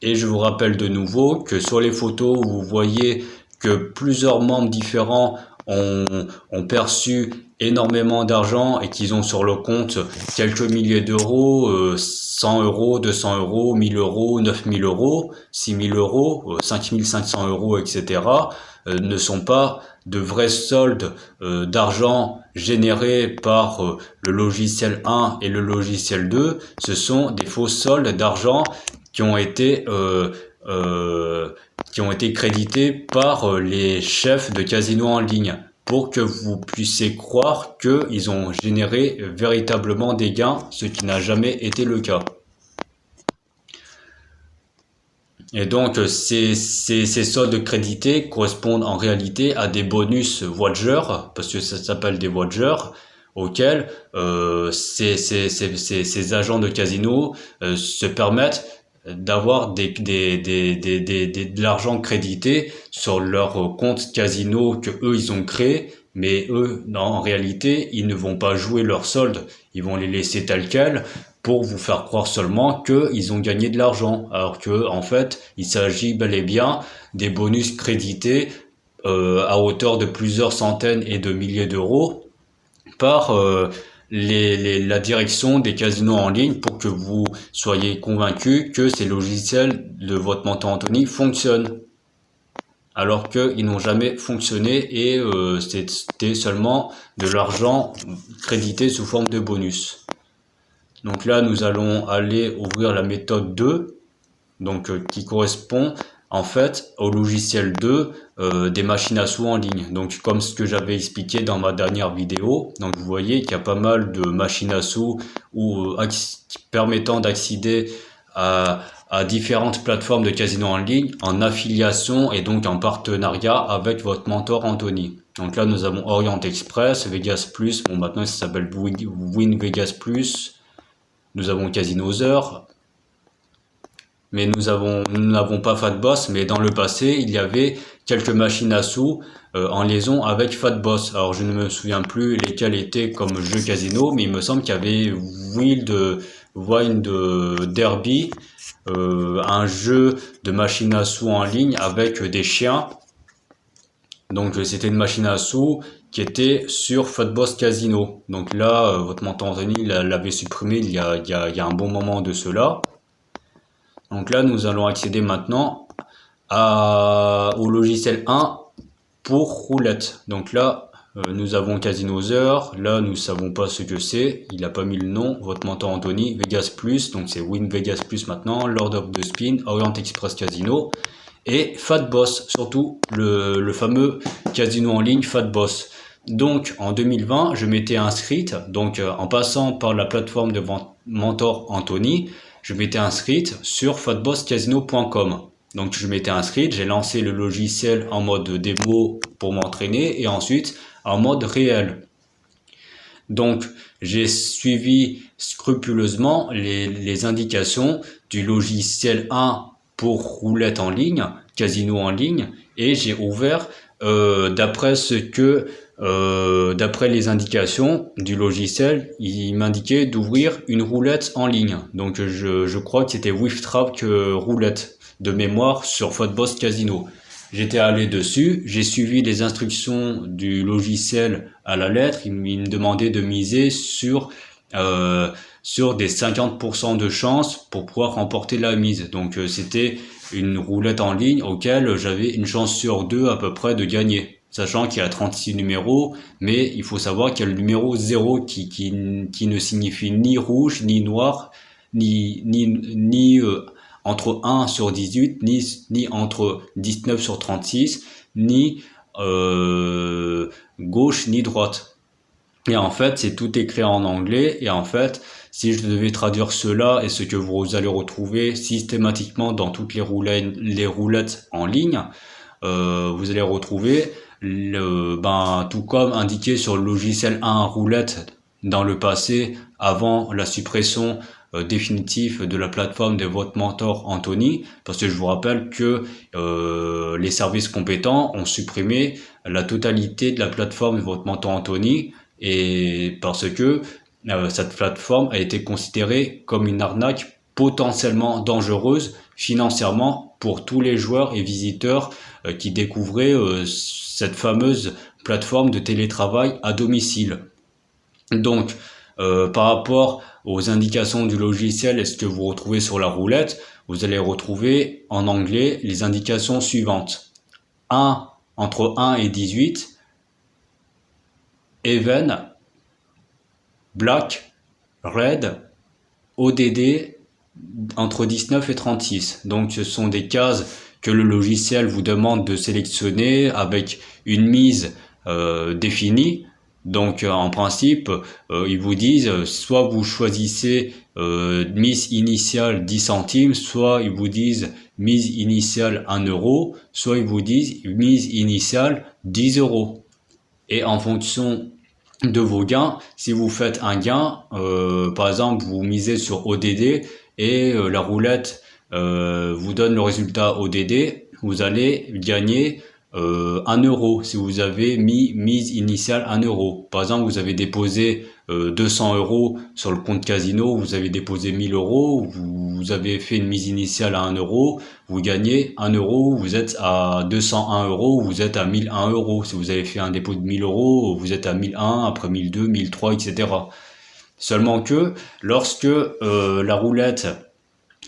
Et je vous rappelle de nouveau que sur les photos, vous voyez que plusieurs membres différents ont perçu énormément d'argent et qu'ils ont sur le compte quelques milliers d'euros, 100 euros, 200 euros, 1000 euros, 9000 euros, 6000 euros, 5500 euros, etc. Ne sont pas de vrais soldes d'argent générés par le logiciel 1 et le logiciel 2. Ce sont des faux soldes d'argent qui ont été crédités par les chefs de casinos en ligne pour que vous puissiez croire qu'ils ont généré véritablement des gains, ce qui n'a jamais été le cas. Et donc ces soldes crédités correspondent en réalité à des bonus Voyager, parce que ça s'appelle des Voyager, auxquels ces agents de casino se permettent d'avoir de l'argent crédité sur leur compte casino que eux ils ont créé, mais eux non, en réalité ils ne vont pas jouer leurs soldes, ils vont les laisser tels quels pour vous faire croire seulement qu'ils ont gagné de l'argent, alors que en fait il s'agit bel et bien des bonus crédités à hauteur de plusieurs centaines et de milliers d'euros par la direction des casinos en ligne pour que vous soyez convaincus que ces logiciels de votre mentor Anthony fonctionnent. Alors qu'ils n'ont jamais fonctionné et c'était seulement de l'argent crédité sous forme de bonus. Donc là, nous allons aller ouvrir la méthode 2, donc qui correspond en fait au logiciel 2 des machines à sous en ligne. Donc comme ce que j'avais expliqué dans ma dernière vidéo, donc vous voyez qu'il y a pas mal de machines à sous permettant d'accéder à à différentes plateformes de casino en ligne en affiliation et donc en partenariat avec votre mentor Anthony. Donc là, nous avons Orient Express, Vegas Plus, bon maintenant ça s'appelle Win Vegas Plus. Nous avons Casinosaur, mais nous n'avons pas Fatboss, mais dans le passé, il y avait quelques machines à sous en liaison avec Fatboss. Alors je ne me souviens plus lesquels étaient comme jeu casino, mais il me semble qu'il y avait Wild Derby, un jeu de machine à sous en ligne avec des chiens. Donc c'était une machine à sous qui était sur Fatboss Casino. Donc là, votre mentor Anthony l'avait supprimé il y a un bon moment de cela. Donc là, nous allons accéder maintenant au logiciel 1 pour roulette. Donc là, nous avons Casinosaur. Là, nous savons pas ce que c'est. Il n'a pas mis le nom. Votre mentor Anthony, Vegas Plus. Donc c'est Win Vegas Plus maintenant. Lord of the Spin, Orient Express Casino. Et Fatboss, surtout le fameux casino en ligne Fatboss. Donc en 2020, je m'étais inscrite. Donc en passant par la plateforme de mentor Anthony, je m'étais inscrite sur fatbosscasino.com. Donc je m'étais inscrite, j'ai lancé le logiciel en mode démo pour m'entraîner et ensuite en mode réel. Donc j'ai suivi scrupuleusement les indications du logiciel 1 pour roulette en ligne, casino en ligne, et j'ai ouvert d'après les indications du logiciel, il m'indiquait d'ouvrir une roulette en ligne. Donc je crois que c'était Wiftrap roulette de mémoire sur Fatboss Casino. J'étais allé dessus, j'ai suivi les instructions du logiciel à la lettre. Il me demandait de miser sur des 50% de chance pour pouvoir remporter la mise. Donc c'était une roulette en ligne auquel j'avais une chance sur 2 à peu près de gagner. Sachant qu'il y a 36 numéros, mais il faut savoir qu'il y a le numéro 0 qui ne signifie ni rouge, ni noir, ni entre 1 sur 18, ni entre 19 sur 36, ni gauche, ni droite. Et en fait, c'est tout écrit en anglais, et en fait, si je devais traduire cela et ce que vous allez retrouver systématiquement dans toutes les roulettes en ligne, vous allez retrouver tout comme indiqué sur le logiciel 1 roulette dans le passé, avant la suppression définitive de la plateforme de votre mentor Anthony, parce que je vous rappelle que les services compétents ont supprimé la totalité de la plateforme de votre mentor Anthony, et parce que cette plateforme a été considérée comme une arnaque potentiellement dangereuse financièrement pour tous les joueurs et visiteurs qui découvraient cette fameuse plateforme de télétravail à domicile. Donc, par rapport aux indications du logiciel et ce que vous retrouvez sur la roulette, vous allez retrouver en anglais les indications suivantes. Entre 1 et 18, Even, Black, Red, ODD, entre 19 et 36. Donc ce sont des cases que le logiciel vous demande de sélectionner avec une mise définie. Donc en principe, ils vous disent soit vous choisissez mise initiale 10 centimes, soit ils vous disent mise initiale 1 euro, soit ils vous disent mise initiale 10 euros. Et en fonction de vos gains, si vous faites un gain, par exemple vous misez sur ODD et la roulette vous donne le résultat ODD, vous allez gagner 1 euro si vous avez mis mise initiale 1 euro. Par exemple, vous avez déposé 200 euros sur le compte casino, vous avez déposé 1000 euros, vous avez fait une mise initiale à 1 euro, vous gagnez 1 euro, vous êtes à 201 euros, vous êtes à 1001 euros. Si vous avez fait un dépôt de 1000 euros, vous êtes à 1001, après 1002, 1003, etc. Seulement que lorsque la roulette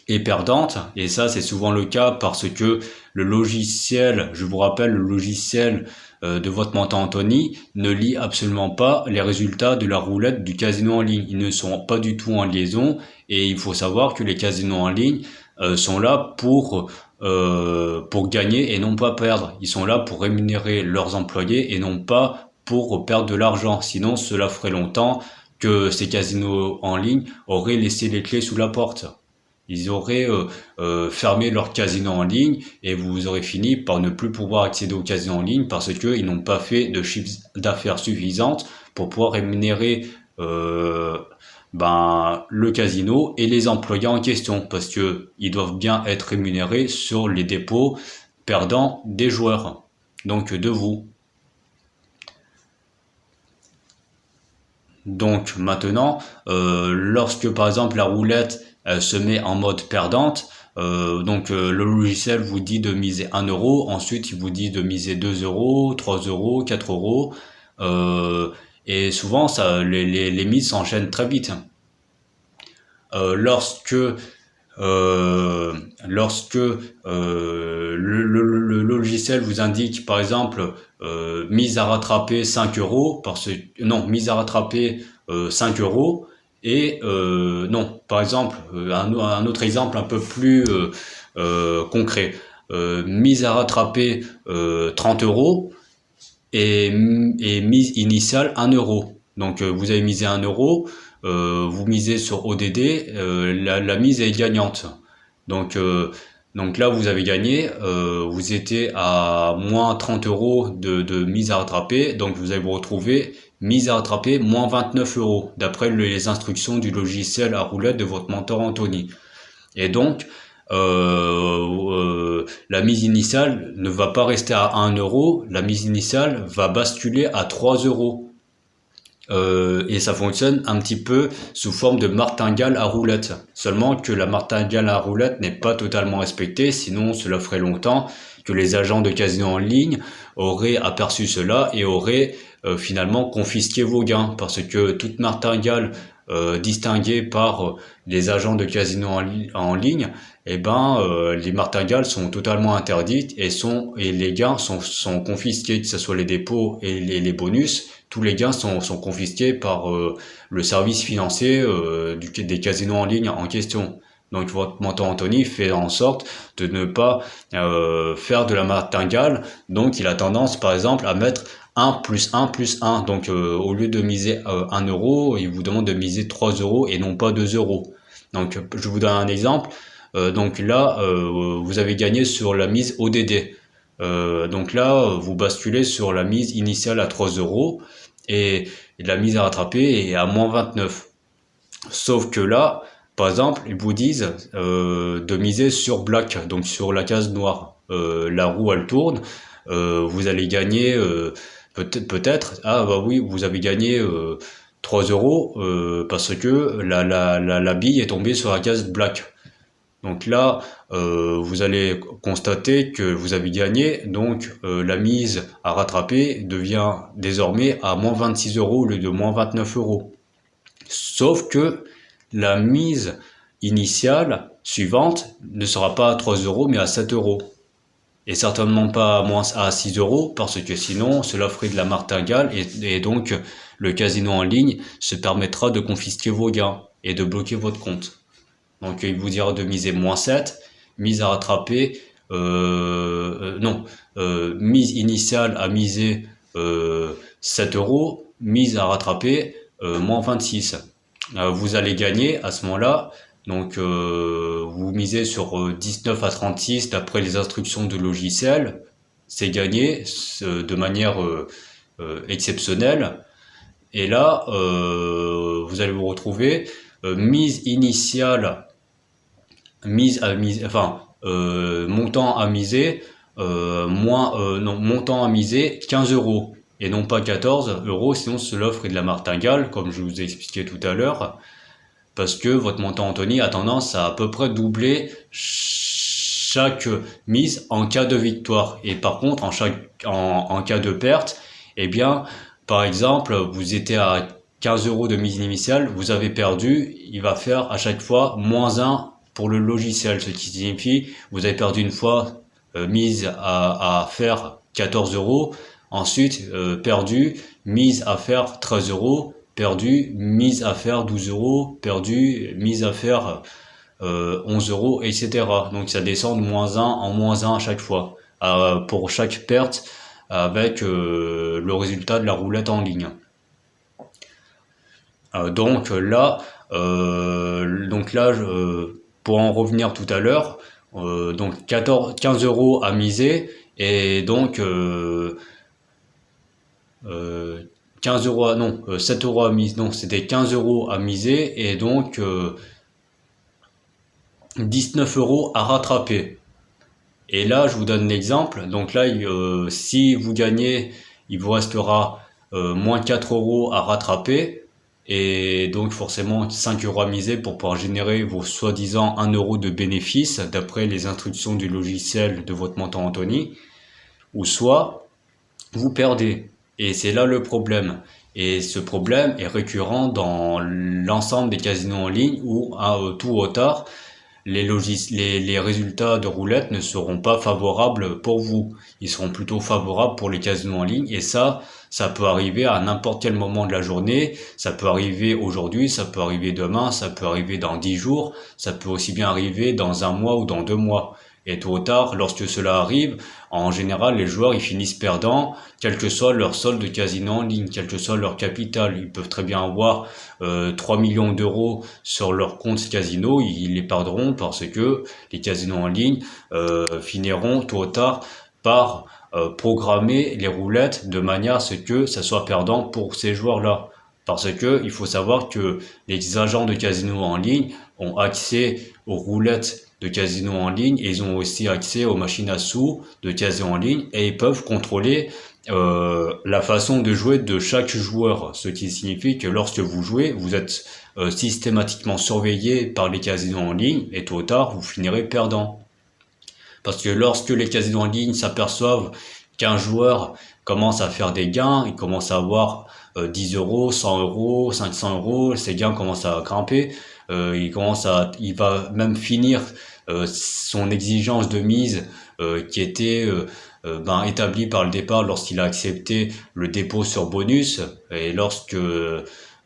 est perdante, et ça c'est souvent le cas parce que le logiciel, je vous rappelle, le logiciel de votre mentor Anthony ne lit absolument pas les résultats de la roulette du casino en ligne. Ils ne sont pas du tout en liaison, et il faut savoir que les casinos en ligne sont là pour gagner et non pas perdre. Ils sont là pour rémunérer leurs employés et non pas pour perdre de l'argent. Sinon, cela ferait longtemps que ces casinos en ligne auraient laissé les clés sous la porte. Ils auraient fermé leur casino en ligne et vous aurez fini par ne plus pouvoir accéder au casino en ligne parce qu'ils n'ont pas fait de chiffre d'affaires suffisante pour pouvoir rémunérer euh, le casino et les employés en question, parce que ils doivent bien être rémunérés sur les dépôts perdants des joueurs, donc de vous. Donc maintenant, lorsque par exemple la roulette se met en mode perdante, le logiciel vous dit de miser 1 euro, ensuite il vous dit de miser 2 euros, 3 euros, 4 euros, euh, et souvent les mises s'enchaînent très vite. Euh, lorsque euh, lorsque le logiciel vous indique par exemple mise à rattraper 5 euros, non, mise à rattraper 5 euros, et non, par exemple, un autre exemple un peu plus concret, mise à rattraper 30 euros et mise initiale 1 euro. Donc vous avez misé 1 euro, vous misez sur ODD, la mise est gagnante. Donc, euh, donc là, vous avez gagné, vous étiez à moins 30 euros de mise à rattraper, donc vous allez vous retrouver mise à rattraper moins 29 euros, d'après les instructions du logiciel à roulette de votre mentor Anthony. Et donc, la mise initiale ne va pas rester à 1 euro, la mise initiale va basculer à 3 euros. Et ça fonctionne un petit peu sous forme de martingale à roulette. Seulement que la martingale à roulette n'est pas totalement respectée, sinon cela ferait longtemps que les agents de casino en ligne auraient aperçu cela et auraient finalement confisqué vos gains. Parce que toute martingale distinguée par les agents de casino en ligne, les martingales sont totalement interdites et les gains sont confisqués, que ce soit les dépôts et les bonus. Tous les gains sont confisqués par le service financier des casinos en ligne en question. Donc votre mentor Anthony fait en sorte de ne pas faire de la martingale. Donc il a tendance par exemple à mettre 1 plus 1 plus 1. Donc au lieu de miser 1 euro, il vous demande de miser 3 euros et non pas 2 euros. Donc je vous donne un exemple. Donc là, vous avez gagné sur la mise ODD. Donc là, vous basculez sur la mise initiale à 3 euros et la mise à rattraper est à moins 29. Sauf que là, par exemple, ils vous disent de miser sur black, donc sur la case noire. La roue, elle tourne. Vous allez gagner peut-être. Ah bah oui, vous avez gagné 3 euros parce que la bille est tombée sur la case black. Donc là, vous allez constater que vous avez gagné, donc la mise à rattraper devient désormais à moins 26 euros au lieu de moins 29 euros. Sauf que la mise initiale suivante ne sera pas à 3 euros mais à 7 euros. Et certainement pas à 6 euros parce que sinon cela ferait de la martingale et donc le casino en ligne se permettra de confisquer vos gains et de bloquer votre compte. Donc il vous dira de miser moins 7, mise à rattraper, non, mise initiale à miser 7 euros, mise à rattraper moins 26. Vous allez gagner à ce moment-là, donc vous misez sur 19 à 36 d'après les instructions du logiciel, c'est gagné de manière exceptionnelle. Et là, vous allez vous retrouver mise initiale montant à miser, montant à miser 15 euros et non pas 14 euros, sinon cela ferait de la martingale, comme je vous ai expliqué tout à l'heure, parce que votre montant Anthony a tendance à peu près doubler chaque mise en cas de victoire. Et par contre, en cas de perte, eh bien, par exemple, vous étiez à 15 euros de mise initiale, vous avez perdu, il va faire à chaque fois moins 1 pour le logiciel, ce qui signifie vous avez perdu une fois mise à faire 14 euros, ensuite perdu, mise à faire 13 euros, perdu, mise à faire 12 euros, perdu, mise à faire 11 euros, etc. Donc ça descend de moins 1 en moins 1 à chaque fois, pour chaque perte avec le résultat de la roulette en ligne. Donc là, pour en revenir tout à l'heure, donc 15 euros à miser, et donc 15 euros à, non, 7 euros à miser, non, c'était 15 euros à miser, et donc 19 euros à rattraper. Et là, je vous donne l'exemple. Donc là, si vous gagnez, il vous restera moins 4 euros à rattraper. Et donc forcément 5 euros à miser pour pouvoir générer vos soi-disant 1 euro de bénéfices d'après les instructions du logiciel de votre montant Anthony. Ou soit vous perdez. Et c'est là le problème. Et ce problème est récurrent dans l'ensemble des casinos en ligne où, tout ou tard, les résultats de roulette ne seront pas favorables pour vous. Ils seront plutôt favorables pour les casinos en ligne. Et ça peut arriver à n'importe quel moment de la journée. Ça peut arriver aujourd'hui, ça peut arriver demain, ça peut arriver dans 10 jours. Ça peut aussi bien arriver dans un mois ou dans 2 mois. Et tôt ou tard, lorsque cela arrive, en général, les joueurs, ils finissent perdants, quel que soit leur solde de casino en ligne, quel que soit leur capital. Ils peuvent très bien avoir 3 millions d'euros sur leur compte casino, ils les perdront parce que les casinos en ligne finiront tôt ou tard par programmer les roulettes de manière à ce que ça soit perdant pour ces joueurs-là. Parce que il faut savoir que les agents de casino en ligne ont accès aux roulettes de casino en ligne et ils ont aussi accès aux machines à sous de casino en ligne et ils peuvent contrôler la façon de jouer de chaque joueur, ce qui signifie que lorsque vous jouez, vous êtes systématiquement surveillé par les casinos en ligne et tôt ou tard, vous finirez perdant. Parce que lorsque les casinos en ligne s'aperçoivent qu'un joueur commence à faire des gains, il commence à avoir 10 euros, 100 euros, 500 euros, ses gains commencent à grimper, il va même finir son exigence de mise qui était établie par le départ lorsqu'il a accepté le dépôt sur bonus et lorsque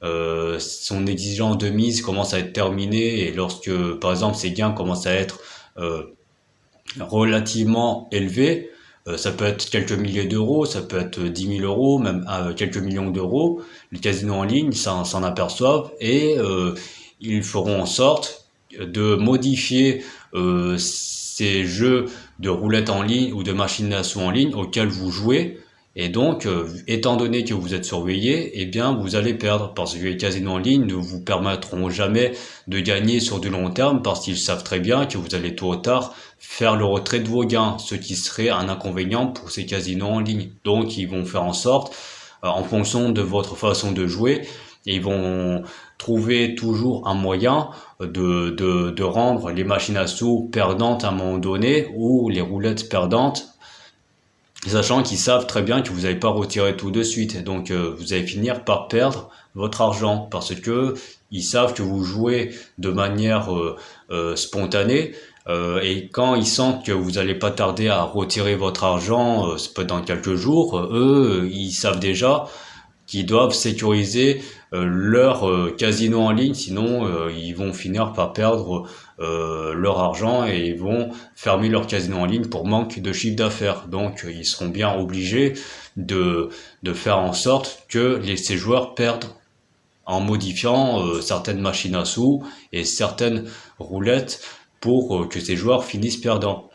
son exigence de mise commence à être terminée et lorsque par exemple ses gains commencent à être relativement élevés, ça peut être quelques milliers d'euros, ça peut être 10 000 euros, même quelques millions d'euros. Les casinos en ligne s'en aperçoivent et ils feront en sorte de modifier ces jeux de roulette en ligne ou de machines à sous en ligne auxquels vous jouez. Et donc, étant donné que vous êtes surveillé, eh bien, vous allez perdre parce que les casinos en ligne ne vous permettront jamais de gagner sur du long terme parce qu'ils savent très bien que vous allez tôt ou tard faire le retrait de vos gains, ce qui serait un inconvénient pour ces casinos en ligne. Donc, ils vont faire en sorte, en fonction de votre façon de jouer, ils vont trouver toujours un moyen de rendre les machines à sous perdantes à un moment donné ou les roulettes perdantes, sachant qu'ils savent très bien que vous n'allez pas retirer tout de suite. Donc vous allez finir par perdre votre argent parce que ils savent que vous jouez de manière spontanée et quand ils sentent que vous n'allez pas tarder à retirer votre argent, peut être dans quelques jours, eux, ils savent déjà qui doivent sécuriser leur casino en ligne, sinon ils vont finir par perdre leur argent et ils vont fermer leur casino en ligne pour manque de chiffre d'affaires. Donc ils seront bien obligés de faire en sorte que ces joueurs perdent en modifiant certaines machines à sous et certaines roulettes pour que ces joueurs finissent perdants.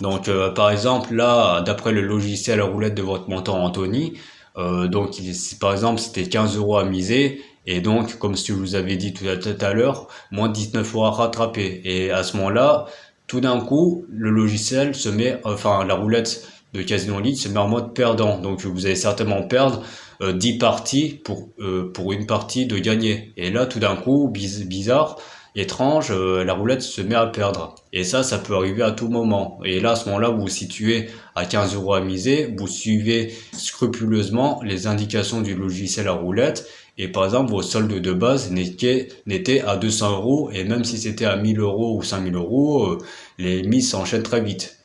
Donc par exemple là, d'après le logiciel à roulette de votre montant Anthony, donc par exemple c'était 15 euros à miser et donc comme je vous avais dit tout à l'heure, moins 19 euros à rattraper. Et à ce moment-là, tout d'un coup, le logiciel la roulette de casino en ligne se met en mode perdant. Donc vous allez certainement perdre 10 parties pour une partie de gagner. Et là tout d'un coup, bizarre, étrange, la roulette se met à perdre. Et ça peut arriver à tout moment. Et là, à ce moment-là, vous vous situez à 15 euros à miser, vous suivez scrupuleusement les indications du logiciel à roulette, et par exemple, vos soldes de base n'étaient à 200 euros, et même si c'était à 1000 euros ou 5000 euros, les mises s'enchaînent très vite.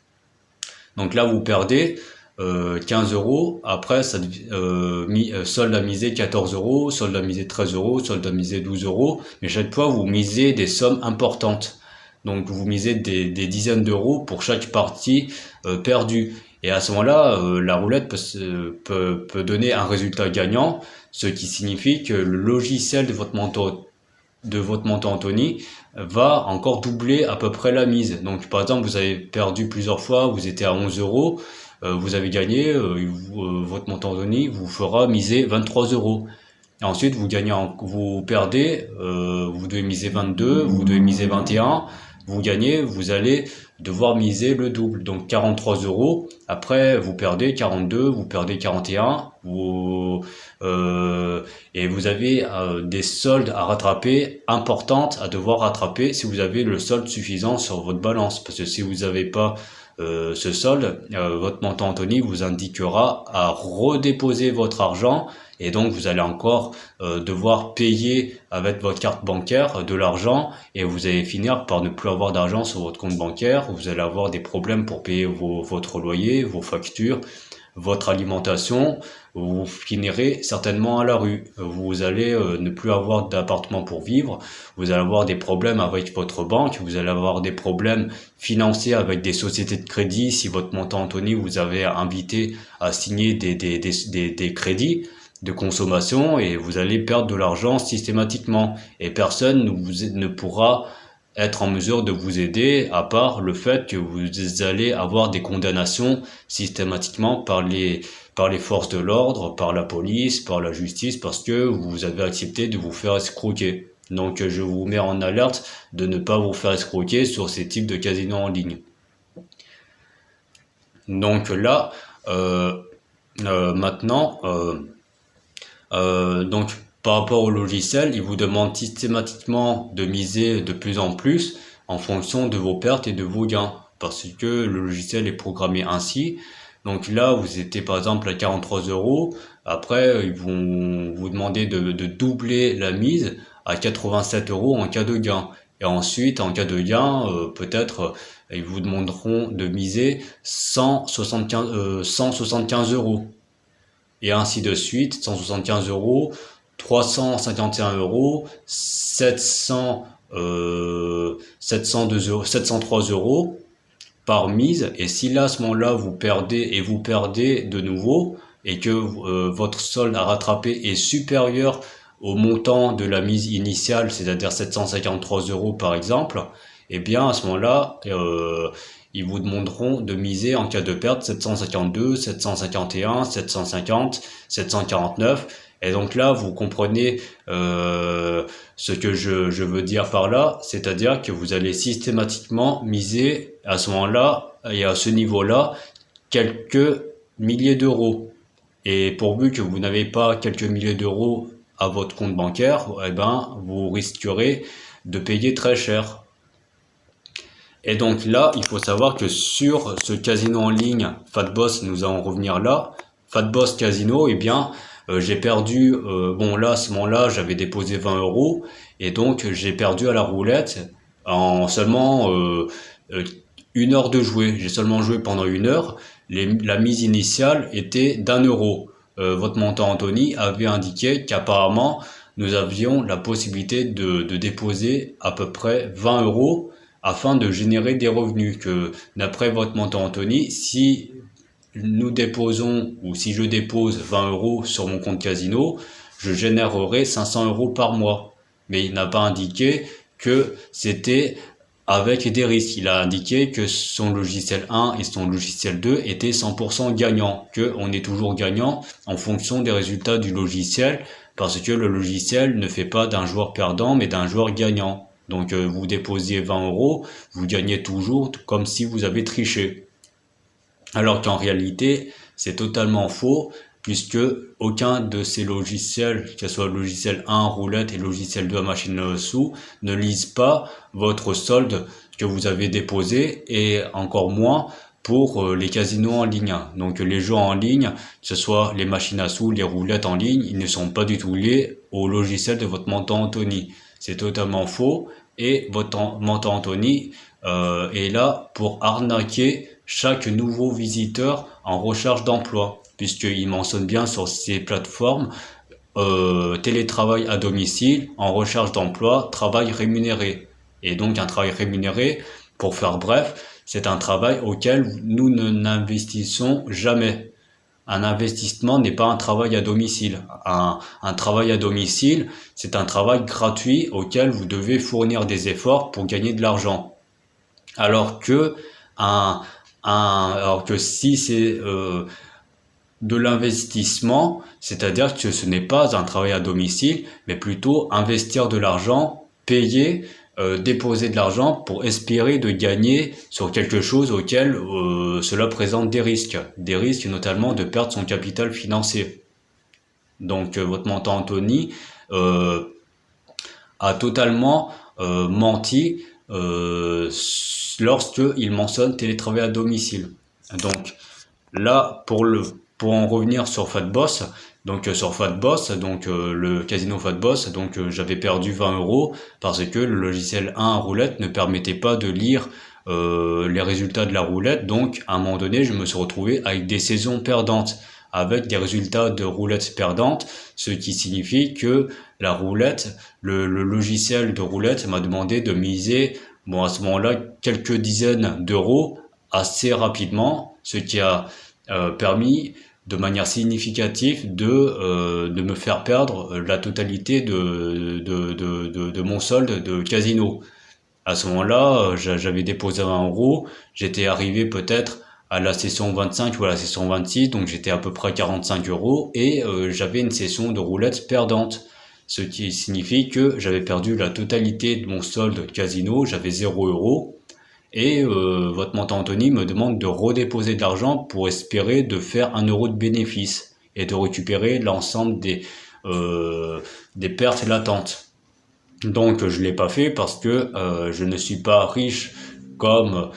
Donc là, vous perdez 15 euros, après solde à miser 14 euros, solde à miser 13 euros, solde à miser 12 euros, mais chaque fois vous misez des sommes importantes. Donc vous misez des dizaines d'euros pour chaque partie perdue. Et à ce moment-là, la roulette peut donner un résultat gagnant, ce qui signifie que le logiciel de votre de votre montant Anthony va encore doubler à peu près la mise. Donc par exemple, vous avez perdu plusieurs fois, vous étiez à 11 euros, vous avez gagné, votre montant Anthony vous fera miser 23 euros. Et ensuite, vous perdez, vous devez miser 22, vous devez miser 21, vous gagnez, vous allez devoir miser le double, donc 43 euros. Après, vous perdez 42, vous perdez 41, et vous avez des soldes à rattraper importantes à devoir rattraper si vous avez le solde suffisant sur votre balance. Parce que si vous n'avez pas ce solde, votre montant Anthony vous indiquera à redéposer votre argent et donc vous allez encore devoir payer avec votre carte bancaire de l'argent et vous allez finir par ne plus avoir d'argent sur votre compte bancaire. Vous allez avoir des problèmes pour payer votre loyer, vos factures, votre alimentation. Vous finirez certainement à la rue. Vous allez ne plus avoir d'appartement pour vivre. Vous allez avoir des problèmes avec votre banque. Vous allez avoir des problèmes financiers avec des sociétés de crédit. Si votre montant Anthony vous avez invité à signer des crédits de consommation et vous allez perdre de l'argent systématiquement et personne ne pourra être en mesure de vous aider à part le fait que vous allez avoir des condamnations systématiquement par les forces de l'ordre, par la police, par la justice parce que vous avez accepté de vous faire escroquer. Donc je vous mets en alerte de ne pas vous faire escroquer sur ces types de casinos en ligne. Donc là, maintenant, donc par rapport au logiciel, il vous demande systématiquement de miser de plus en plus en fonction de vos pertes et de vos gains, parce que le logiciel est programmé ainsi. Donc là, vous étiez par exemple à 43 euros, après ils vont vous demander de doubler la mise à 87 euros en cas de gain. Et ensuite, en cas de gain, peut-être ils vous demanderont de miser 175 euros. Et ainsi de suite, 175 euros, 351 euros, 702 euros, 703 euros par mise. Et si là, à ce moment-là, vous perdez de nouveau, et que votre solde à rattraper est supérieur au montant de la mise initiale, c'est-à-dire 753 euros par exemple, eh bien à ce moment-là, ils vous demanderont de miser en cas de perte 752, 751, 750, 749. Et donc là, vous comprenez ce que je veux dire par là, c'est-à-dire que vous allez systématiquement miser à ce moment-là et à ce niveau-là quelques milliers d'euros. Et pourvu que vous n'avez pas quelques milliers d'euros à votre compte bancaire, eh ben, vous risquerez de payer très cher. Et donc là, il faut savoir que sur ce casino en ligne, Fatboss, nous allons revenir là, Fatboss Casino, eh bien, j'ai perdu, bon là, à ce moment-là, j'avais déposé 20 euros, et donc j'ai perdu à la roulette en seulement 1 heure de jouer. J'ai seulement joué pendant 1 heure. La mise initiale était d'1 euro. Votre montant Anthony avait indiqué qu'apparemment, nous avions la possibilité de déposer à peu près 20 euros afin de générer des revenus, que d'après votre montant Anthony, si nous déposons ou si je dépose 20 euros sur mon compte casino, je générerai 500 euros par mois. Mais il n'a pas indiqué que c'était avec des risques. Il a indiqué que son logiciel 1 et son logiciel 2 étaient 100% gagnants, qu'on est toujours gagnant en fonction des résultats du logiciel, parce que le logiciel ne fait pas d'un joueur perdant, mais d'un joueur gagnant. Donc vous déposiez 20 euros, vous gagnez toujours comme si vous avez triché. Alors qu'en réalité, c'est totalement faux, puisque aucun de ces logiciels, que ce soit le logiciel 1 roulette et le logiciel 2 à machine sous, ne lisent pas votre solde que vous avez déposé, et encore moins pour les casinos en ligne. Donc les jeux en ligne, que ce soit les machines à sous, les roulettes en ligne, ils ne sont pas du tout liés au logiciel de votre montant Anthony. C'est totalement faux, et votre montant Anthony est là pour arnaquer chaque nouveau visiteur en recherche d'emploi, puisqu'il mentionne bien sur ces plateformes télétravail à domicile, en recherche d'emploi, travail rémunéré. Et donc un travail rémunéré, pour faire bref, c'est un travail auquel nous n'investissons jamais. un investissement n'est pas un travail à domicile. Un travail à domicile, c'est un travail gratuit auquel vous devez fournir des efforts pour gagner de l'argent. Alors que alors que si c'est de l'investissement, c'est-à-dire que ce n'est pas un travail à domicile, mais plutôt investir de l'argent, payer, déposer de l'argent pour espérer de gagner sur quelque chose auquel cela présente des risques notamment de perdre son capital financier. Donc votre mentor Anthony euh, a totalement menti lorsqu'il mentionne télétravail à domicile. Donc là, pour en revenir sur Fatboss, donc sur Fatboss, donc le casino Fatboss, donc j'avais perdu 20 euros parce que le logiciel 1 roulette ne permettait pas de lire les résultats de la roulette. Donc à un moment donné, je me suis retrouvé avec des saisons perdantes, avec des résultats de roulette perdantes, ce qui signifie que la roulette, le logiciel de roulette m'a demandé de miser, bon à ce moment-là, quelques dizaines d'euros assez rapidement, ce qui a permis de manière significative de me faire perdre la totalité de mon solde de casino. À ce moment-là, j'avais déposé 20 euros, j'étais arrivé peut-être à la session 25 ou à la session 26, donc j'étais à peu près 45 euros et j'avais une session de roulette perdante. Ce qui signifie que j'avais perdu la totalité de mon solde casino, j'avais 0 euros. Et votre mentor Anthony me demande de redéposer de l'argent pour espérer de faire 1 euro de bénéfice et de récupérer l'ensemble des pertes latentes. Donc je l'ai pas fait parce que je ne suis pas riche comme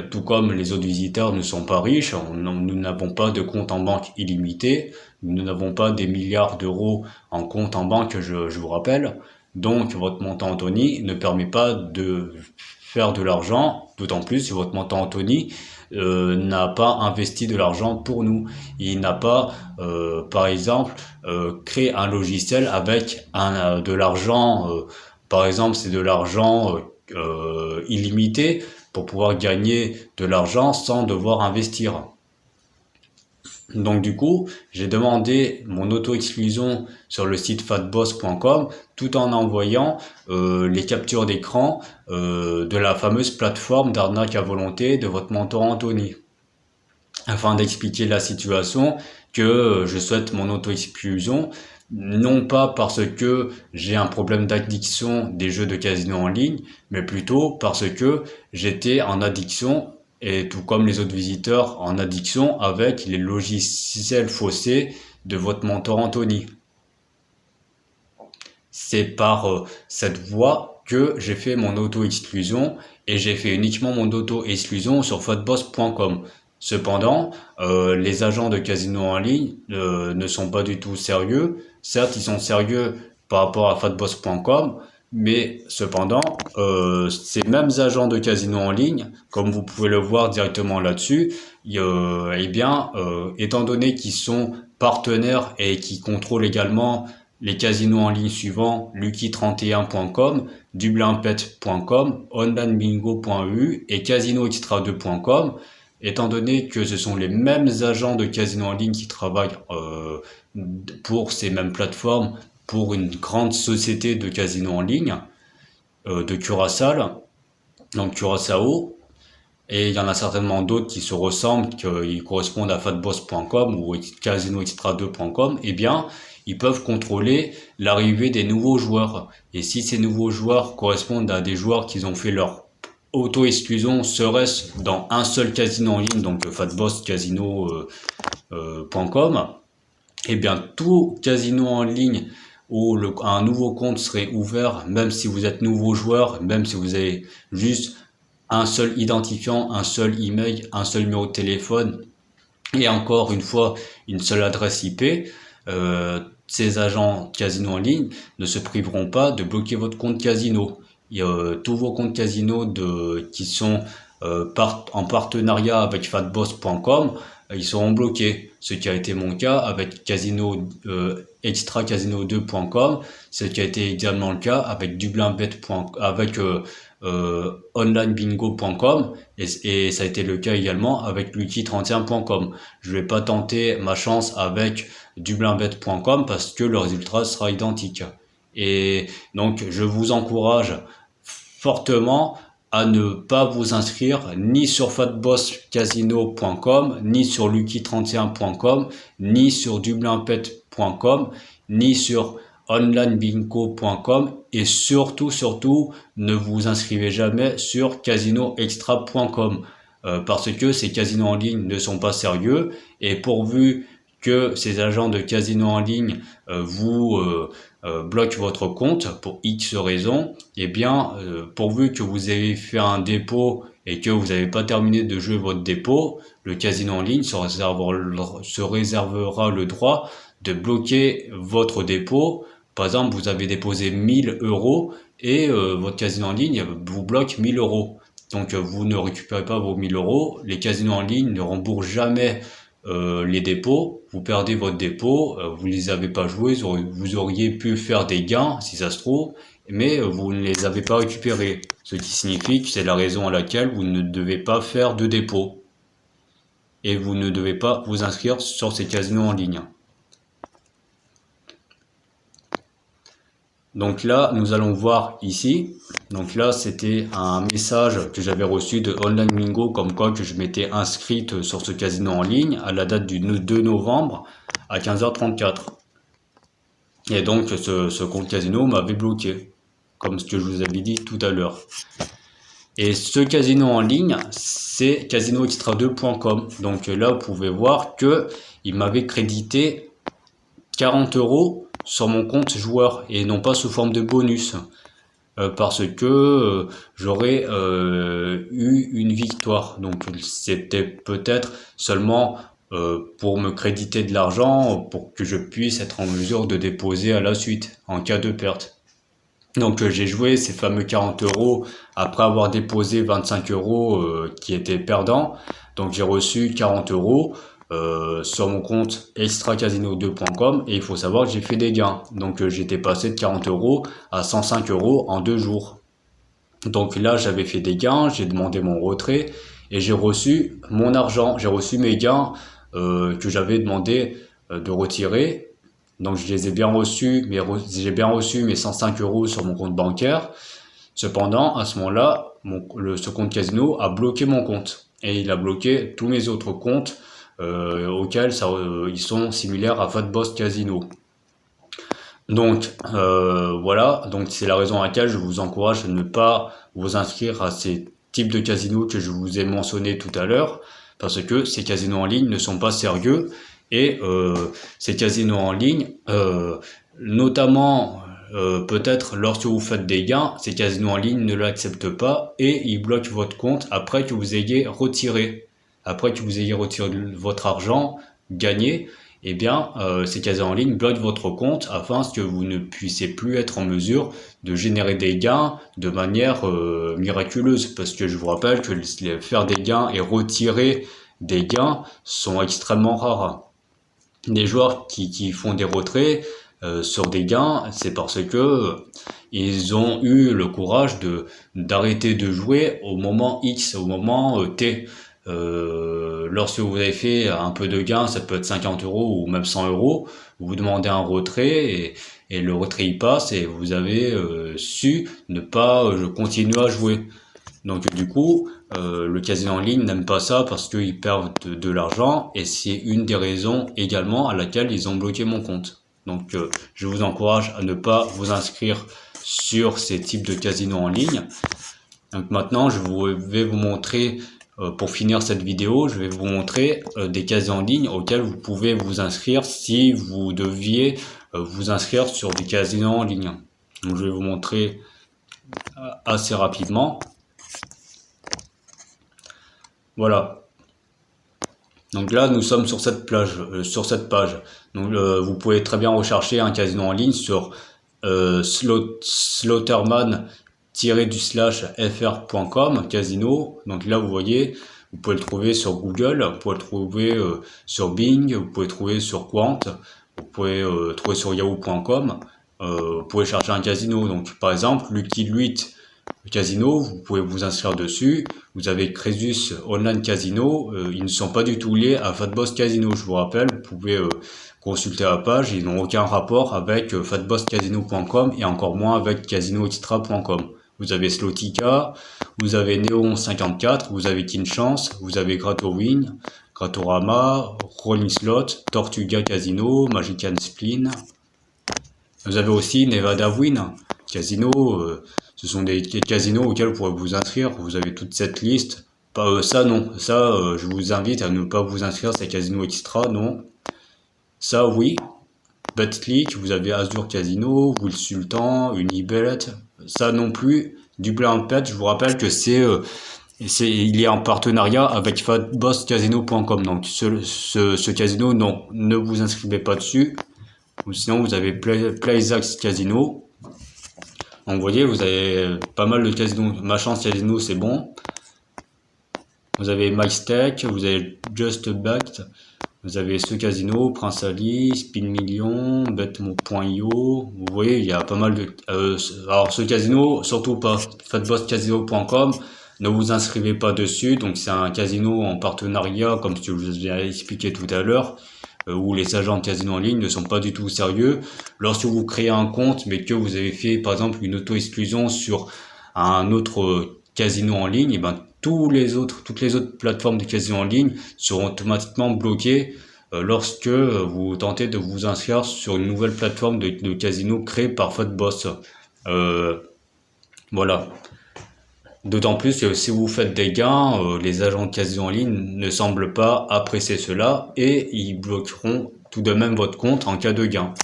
tout comme les autres visiteurs ne sont pas riches. Nous n'avons pas de compte en banque illimité, nous n'avons pas des milliards d'euros en compte en banque, je vous rappelle. Donc votre montant Anthony ne permet pas de faire de l'argent, d'autant plus si votre montant Anthony n'a pas investi de l'argent pour nous. Il n'a pas, par exemple, créé un logiciel avec de l'argent, par exemple, c'est de l'argent illimité pour pouvoir gagner de l'argent sans devoir investir. Donc du coup, j'ai demandé mon auto-exclusion sur le site fatboss.com tout en envoyant les captures d'écran de la fameuse plateforme d'arnaque à volonté de votre mentor Anthony, afin d'expliquer la situation que je souhaite mon auto-exclusion, non pas parce que j'ai un problème d'addiction des jeux de casino en ligne, mais plutôt parce que j'étais en addiction et tout comme les autres visiteurs en addiction avec les logiciels faussés de votre mentor Anthony. C'est par cette voie que j'ai fait mon auto-exclusion et j'ai fait uniquement mon auto-exclusion sur fatboss.com. Cependant, les agents de casino en ligne ne sont pas du tout sérieux. Certes, ils sont sérieux par rapport à fatboss.com, mais cependant, ces mêmes agents de casino en ligne, comme vous pouvez le voir directement là-dessus, eh bien, étant donné qu'ils sont partenaires et qui contrôlent également les casinos en ligne suivants, lucky31.com, dublinpet.com, onlinebingo.eu et casinoextra2.com, étant donné que ce sont les mêmes agents de casino en ligne qui travaillent pour ces mêmes plateformes, pour une grande société de casino en ligne, de Curaçao, donc Curaçao, et il y en a certainement d'autres qui se ressemblent, qui correspondent à fatboss.com ou casinoextra2.com, eh bien, ils peuvent contrôler l'arrivée des nouveaux joueurs. Et si ces nouveaux joueurs correspondent à des joueurs qui ont fait leur auto-exclusion, serait-ce dans un seul casino en ligne, donc fatbosscasino.com, eh bien, tout casino en ligne où un nouveau compte serait ouvert, même si vous êtes nouveau joueur, même si vous avez juste un seul identifiant, un seul email, un seul numéro de téléphone et encore une fois une seule adresse IP, ces agents casino en ligne ne se priveront pas de bloquer votre compte casino. Et, tous vos comptes casino qui sont en partenariat avec fatboss.com, ils seront bloqués. ce qui a été mon cas avec extracasino2.com, ce qui a été également le cas avec dublinbet.com, avec onlinebingo.com, et ça a été le cas également avec lucky31.com. Je vais pas tenter ma chance avec dublinbet.com parce que le résultat sera identique. Et donc je vous encourage fortement à ne pas vous inscrire ni sur fatbosscasino.com, ni sur lucky31.com, ni sur dublinbet.com, ni sur onlinebingo.com, et surtout ne vous inscrivez jamais sur casinoextra.com parce que ces casinos en ligne ne sont pas sérieux, et pourvu que ces agents de casino en ligne vous bloquent votre compte pour X raisons, et bien pourvu que vous avez fait un dépôt et que vous n'avez pas terminé de jouer votre dépôt, le casino en ligne se réservera le droit de bloquer votre dépôt. Par exemple, vous avez déposé 1000 € et votre casino en ligne vous bloque 1000 €. Donc vous ne récupérez pas vos 1000 €. Les casinos en ligne ne remboursent jamais les dépôts. Vous perdez votre dépôt, vous les avez pas joués, vous auriez pu faire des gains si ça se trouve, mais vous ne les avez pas récupérés. Ce qui signifie que c'est la raison à laquelle vous ne devez pas faire de dépôt. Et vous ne devez pas vous inscrire sur ces casinos en ligne. Donc là, nous allons voir ici. Donc là, c'était un message que j'avais reçu de Online Bingo comme quoi que je m'étais inscrite sur ce casino en ligne à la date du 2 novembre à 15h34. Et donc, ce compte casino m'avait bloqué, comme ce que je vous avais dit tout à l'heure. Et ce casino en ligne, c'est casinoextra2.com. Donc là, vous pouvez voir que il m'avait crédité 40 € sur mon compte joueur et non pas sous forme de bonus, parce que j'aurais eu une victoire. Donc c'était peut-être seulement pour me créditer de l'argent pour que je puisse être en mesure de déposer à la suite en cas de perte. Donc j'ai joué ces fameux 40 € après avoir déposé 25 € qui étaient perdants. Donc j'ai reçu 40 € sur mon compte extracasino2.com, et il faut savoir que j'ai fait des gains. Donc j'étais passé de 40 € à 105 € en 2 jours. Donc là j'avais fait des gains, j'ai demandé mon retrait et j'ai reçu mon argent, j'ai reçu mes gains que j'avais demandé de retirer. Donc je les ai bien reçus, mais j'ai bien reçu mes 105 € sur mon compte bancaire. Cependant, à ce moment-là, ce compte casino a bloqué mon compte et il a bloqué tous mes autres comptes auxquels ils sont similaires à Fatboss Casino. Donc voilà, donc c'est la raison à laquelle je vous encourage à ne pas vous inscrire à ces types de casinos que je vous ai mentionnés tout à l'heure, parce que ces casinos en ligne ne sont pas sérieux, et ces casinos en ligne, notamment peut-être lorsque vous faites des gains, ces casinos en ligne ne l'acceptent pas et ils bloquent votre compte après que vous ayez retiré. Après que vous ayez retiré votre argent gagné, eh bien, ces casinos en ligne bloquent votre compte afin que vous ne puissiez plus être en mesure de générer des gains de manière miraculeuse. Parce que je vous rappelle que faire des gains et retirer des gains sont extrêmement rares. Les joueurs qui font des retraits sur des gains, c'est parce que ils ont eu le courage d'arrêter de jouer au moment X, au moment T. Lorsque vous avez fait un peu de gain, ça peut être 50 € ou même 100 €, vous demandez un retrait et le retrait y passe et vous avez su ne pas continuer à jouer. Donc du coup, le casino en ligne n'aime pas ça parce qu'ils perdent de l'argent, et c'est une des raisons également à laquelle ils ont bloqué mon compte. Donc je vous encourage à ne pas vous inscrire sur ces types de casinos en ligne. Donc maintenant, je vais vous montrer, pour finir cette vidéo, je vais vous montrer des casinos en ligne auxquels vous pouvez vous inscrire si vous deviez vous inscrire sur des casinos en ligne. Donc je vais vous montrer assez rapidement. Voilà. Donc là, nous sommes sur cette page. Donc vous pouvez très bien rechercher un casino en ligne sur slaughterman-fr.com casino. Donc là, vous voyez, Vous pouvez le trouver sur Google, vous pouvez le trouver sur Bing, vous pouvez le trouver sur Quant, vous pouvez trouver sur yahoo.com. Vous pouvez chercher un casino. Donc par exemple, Lucky 8 Casino, vous pouvez vous inscrire dessus. Vous avez Crésus Online Casino, ils ne sont pas du tout liés à Fatboss Casino, je vous rappelle. Vous pouvez consulter la page, ils n'ont aucun rapport avec fatbosscasino.com et encore moins avec casinoextra.com. Vous avez Slotica, vous avez Neon 54, vous avez Kin Chance, vous avez Gratowin, Gratorama, Rolling Slot, Tortuga Casino, Magican Spleen. Vous avez aussi Nevada Win Casino, ce sont des casinos auxquels vous pourrez vous inscrire. Vous avez toute cette liste. Ça non, ça je vous invite à ne pas vous inscrire, c'est Casino Extra, non. Ça oui. BetClick, vous avez Azure Casino, Will Sultan, Unibet, ça non plus. Dublin Pet, je vous rappelle que il est en partenariat avec fatbosscasino.com. Donc ce casino, non, ne vous inscrivez pas dessus. Ou sinon vous avez Playzax Casino. Donc vous voyez, vous avez pas mal de casinos. Ma chance casino, c'est bon. Vous avez MyStake, vous avez JustBet, vous avez ce casino, Prince Ali, Spin Million, Bet.io. Vous voyez, il y a pas mal de. Alors ce casino, surtout pas fatbosscasino.com. Ne vous inscrivez pas dessus. Donc c'est un casino en partenariat, comme je vous ai expliqué tout à l'heure, où les agents de casino en ligne ne sont pas du tout sérieux. Lorsque vous créez un compte, mais que vous avez fait par exemple une auto-exclusion sur un autre casino en ligne, et ben toutes les autres plateformes de casino en ligne seront automatiquement bloquées lorsque vous tentez de vous inscrire sur une nouvelle plateforme de casino créée par Fatboss. Voilà. D'autant plus que si vous faites des gains, les agents de casino en ligne ne semblent pas apprécier cela et ils bloqueront tout de même votre compte en cas de gain.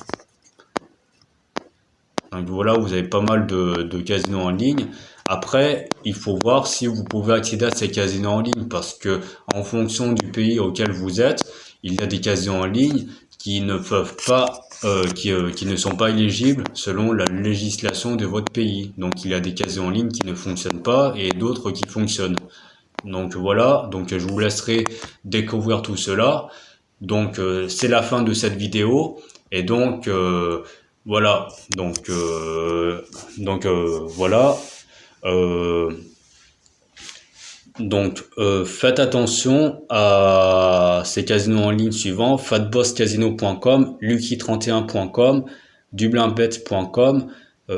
Donc voilà, vous avez pas mal de casinos en ligne. Après, il faut voir si vous pouvez accéder à ces casinos en ligne parce que en fonction du pays auquel vous êtes, il y a des casinos en ligne qui ne peuvent pas, qui ne sont pas éligibles selon la législation de votre pays. Donc il y a des casinos en ligne qui ne fonctionnent pas et d'autres qui fonctionnent. Donc voilà, donc je vous laisserai découvrir tout cela. Donc c'est la fin de cette vidéo et donc voilà, voilà. Faites attention à ces casinos en ligne suivants: fatbosscasino.com, lucky31.com, dublinbet.com,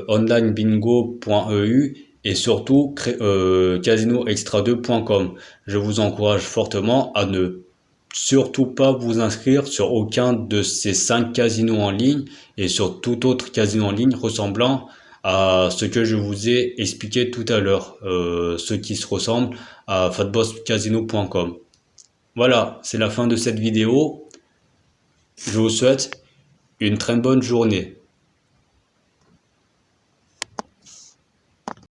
onlinebingo.eu et surtout casinoextra2.com. Je vous encourage fortement à ne surtout pas vous inscrire sur aucun de ces 5 casinos en ligne et sur tout autre casino en ligne ressemblant à ce que je vous ai expliqué tout à l'heure, ceux qui se ressemblent à fatbosscasino.com. Voilà, c'est la fin de cette vidéo. Je vous souhaite une très bonne journée.